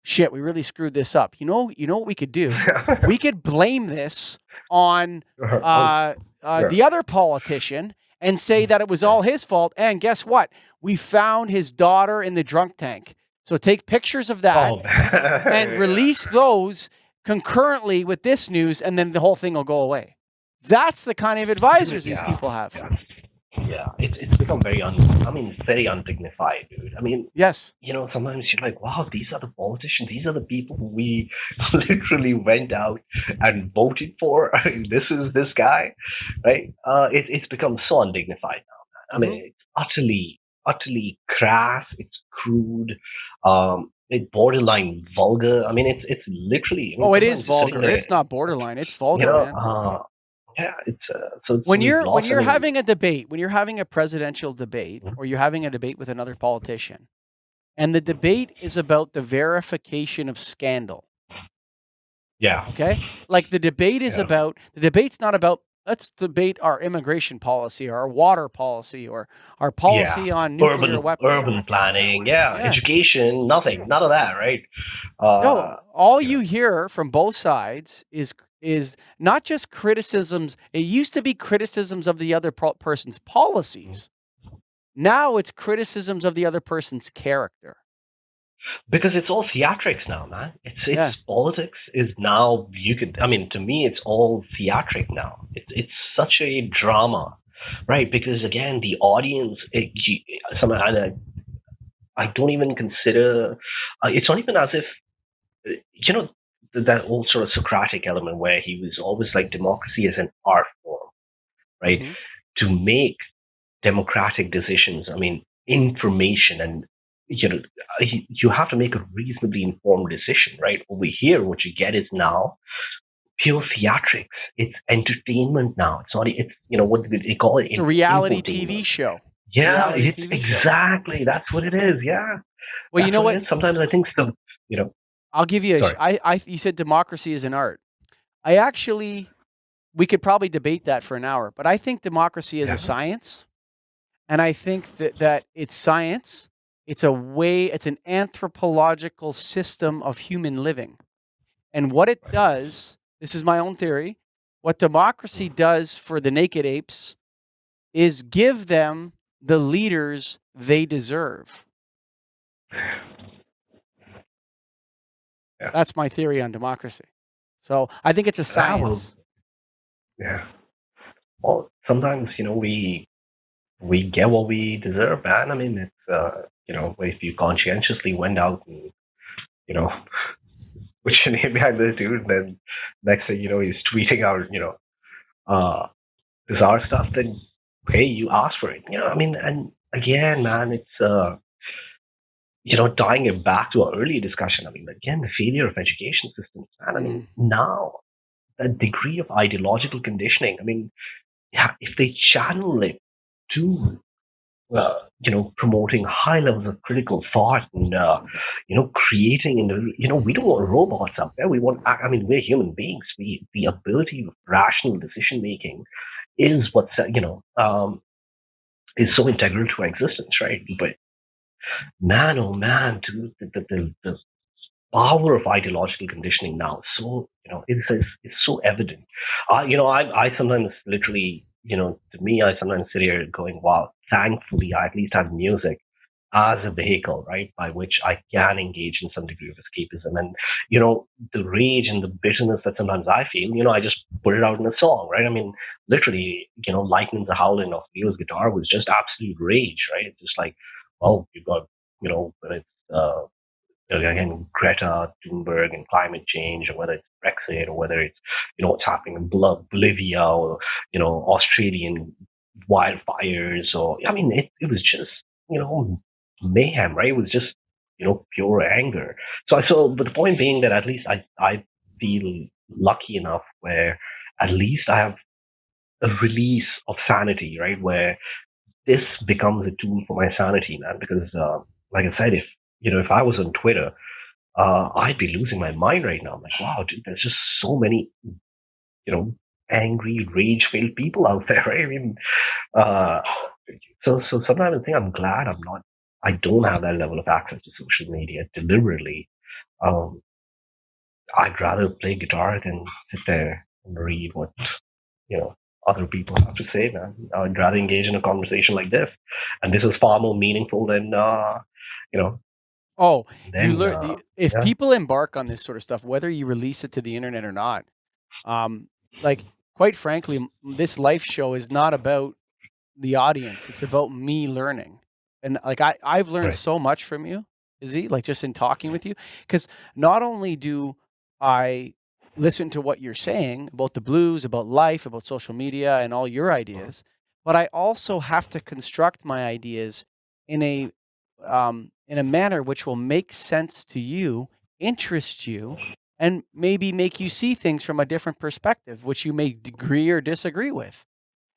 "Shit, we really screwed this up." You know what we could do? We could blame this on Oh, yeah. the other politician and say that it was Yeah. all his fault. And guess what? We found his daughter in the drunk tank. So take pictures of that Oh, man. and release those concurrently with this news, and then the whole thing will go away. That's the kind of advisors these Yeah, people have. yeah, yeah. It's become very very undignified, dude. I mean, Yes. sometimes you're like, wow, these are the politicians. These are the people who we literally went out and voted for. I mean, this is this guy, right? It's become so undignified now, man. I mean, it's utterly crass. It's crude. It's borderline vulgar. I mean, it's literally. I mean, Oh, it is sometimes you're sitting vulgar. there, It's not borderline. It's you vulgar, know, man. yeah, it's so When he's you're when you're blossoming. having a debate, when you're having a presidential debate, Mhm. or you're having a debate with another politician, and the debate is about the verification of scandal. Yeah, Okay? Like, the yeah, debate's not about, let's debate our immigration policy or our water policy or our yeah. policy on nuclear Urban planning, yeah, Yeah. education, nothing, none of that, right? No, Uh, all you know, you hear from both sides is not just criticisms. It used to be criticisms of the other person's policies. Now it's criticisms of the other person's character. because it's all theatrics now, man. It's Yeah. politics is now. I mean, to me, it's all theatric now. It's such a drama, right? Because again, the audience, I don't even consider. It's not even as if you know that old sort of Socratic element where he was always like democracy as an art form, right? Hmm. To make democratic decisions, I mean, information and you have to make a reasonably informed decision, right? Over here, what you get is now pure theatrics. It's entertainment now. It's not. It's what do they call it? It's a reality TV Infotainment. show. Yeah, Reality it's TV show. exactly that's what it is. Yeah, Well, you that's know what what? it is. Sometimes I think so. I'll give you Sorry. you said democracy is an art. We could probably debate that for an hour, but I think democracy is a Yeah. science. And I think that it's science. It's an anthropological system of human living. And what it Right. does, this is my own theory, what democracy does for the naked apes is give them the leaders they deserve. Yeah. That's my theory on democracy. So I think it's a Ah, well, science. yeah. Well, sometimes we get what we deserve, man. I mean, it's if you conscientiously went out and you know put your name behind this dude, then next thing you know, he's tweeting out uh bizarre stuff. Then hey, you asked for it. I mean, and again, man, it's tying it back to our earlier discussion. I mean, again, the failure of education systems, man. I mean, Mm. now the degree of ideological conditioning. I mean, yeah, if they channel it to promoting high levels of critical thought and creating we don't want robots out there. We want. I mean, we're human beings. The ability of rational decision making is what's is so integral to our existence, right? But man, oh man, dude, the power of ideological conditioning now. So it's so evident. I sometimes literally to me I sometimes sit here going, wow, thankfully I at least have music as a vehicle, right, by which I can engage in some degree of escapism. And the rage and the bitterness that sometimes I feel, I just put it out in a song, right? I mean, literally, lightning the howling of Leo's guitar was just absolute rage, right? It's just like, well, you got when it's again, Greta Thunberg and climate change, or whether it's Brexit, or whether it's what's happening in Bolivia, or Australian wildfires, or I mean, it was just mayhem, right? It was just pure anger. But the point being that at least I feel lucky enough where at least I have a release of sanity, right? Where this becomes a tool for my sanity, man. Because, like I said, if I was on Twitter, I'd be losing my mind right now. I'm like, wow, dude, there's just so many, you know, angry, rage-filled people out there, right? I mean, uh, so sometimes I think I'm glad I don't have that level of access to social media deliberately. Um, I'd rather play guitar than sit there and read what you know other people have to say, man. I'd rather engage in a conversation like this, and this is far more meaningful than you know Oh, you than learn if yeah, people embark on this sort of stuff, whether you release it to the internet or not, um, like quite frankly, this life show is not about the audience. It's about me learning. And like I've learned right, so much from you, Izzy, like just in talking with you. Because not only do I listen to what you're saying about the blues, about life, about social media and all your ideas, but I also have to construct my ideas in a manner which will make sense to you, interest you, and maybe make you see things from a different perspective, which you may agree or disagree with.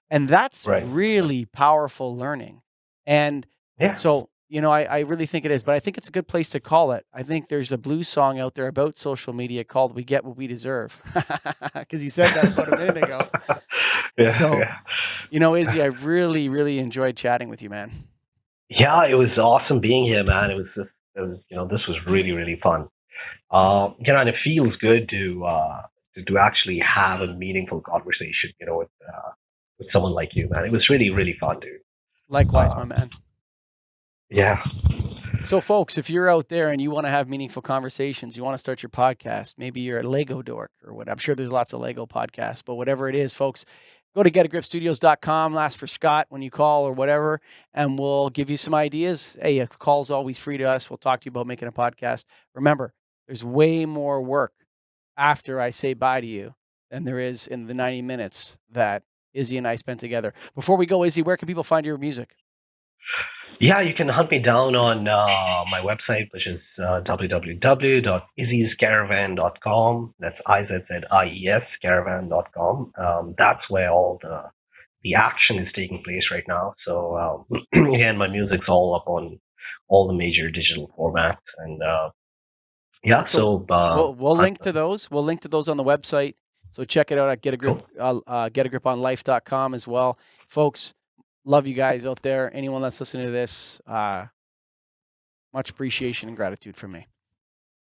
And that's right, really powerful learning. And yeah. so, I really think it is, but I think it's a good place to call it. I think there's a blues song out there about social media called We Get What We Deserve. Because you said that about a minute ago. Yeah, So, yeah. Izzy, I really, really enjoyed chatting with you, man. Yeah, it was awesome being here, man. This was really, really fun. And it feels good to actually have a meaningful conversation, with someone like you, man. It was really, really fun, dude. Likewise, my Uh, man. yeah, So, folks, if you're out there and you want to have meaningful conversations, you want to start your podcast, maybe you're a Lego dork or what. I'm sure there's lots of Lego podcasts, but whatever it is, folks, go to getagripstudios.com, ask for Scott when you call or whatever, and we'll give you some ideas. Hey, a call's always free to us. We'll talk to you about making a podcast. Remember, there's way more work after I say bye to you than there is in the 90 minutes that Izzy and I spent together. Before we go, Izzy, where can people find your music? yeah. You can hunt me down on my website, which is www.izziescaravan.com. That's IZZIES caravan.com. That's where all the action is taking place right now. So again, my music's all up on all the major digital formats, and yeah. And so So we'll link to those. We'll link to those on the website. So check it out at cool. getagriponlife.com as well. Folks, love you guys out there. Anyone that's listening to this, much appreciation and gratitude from me.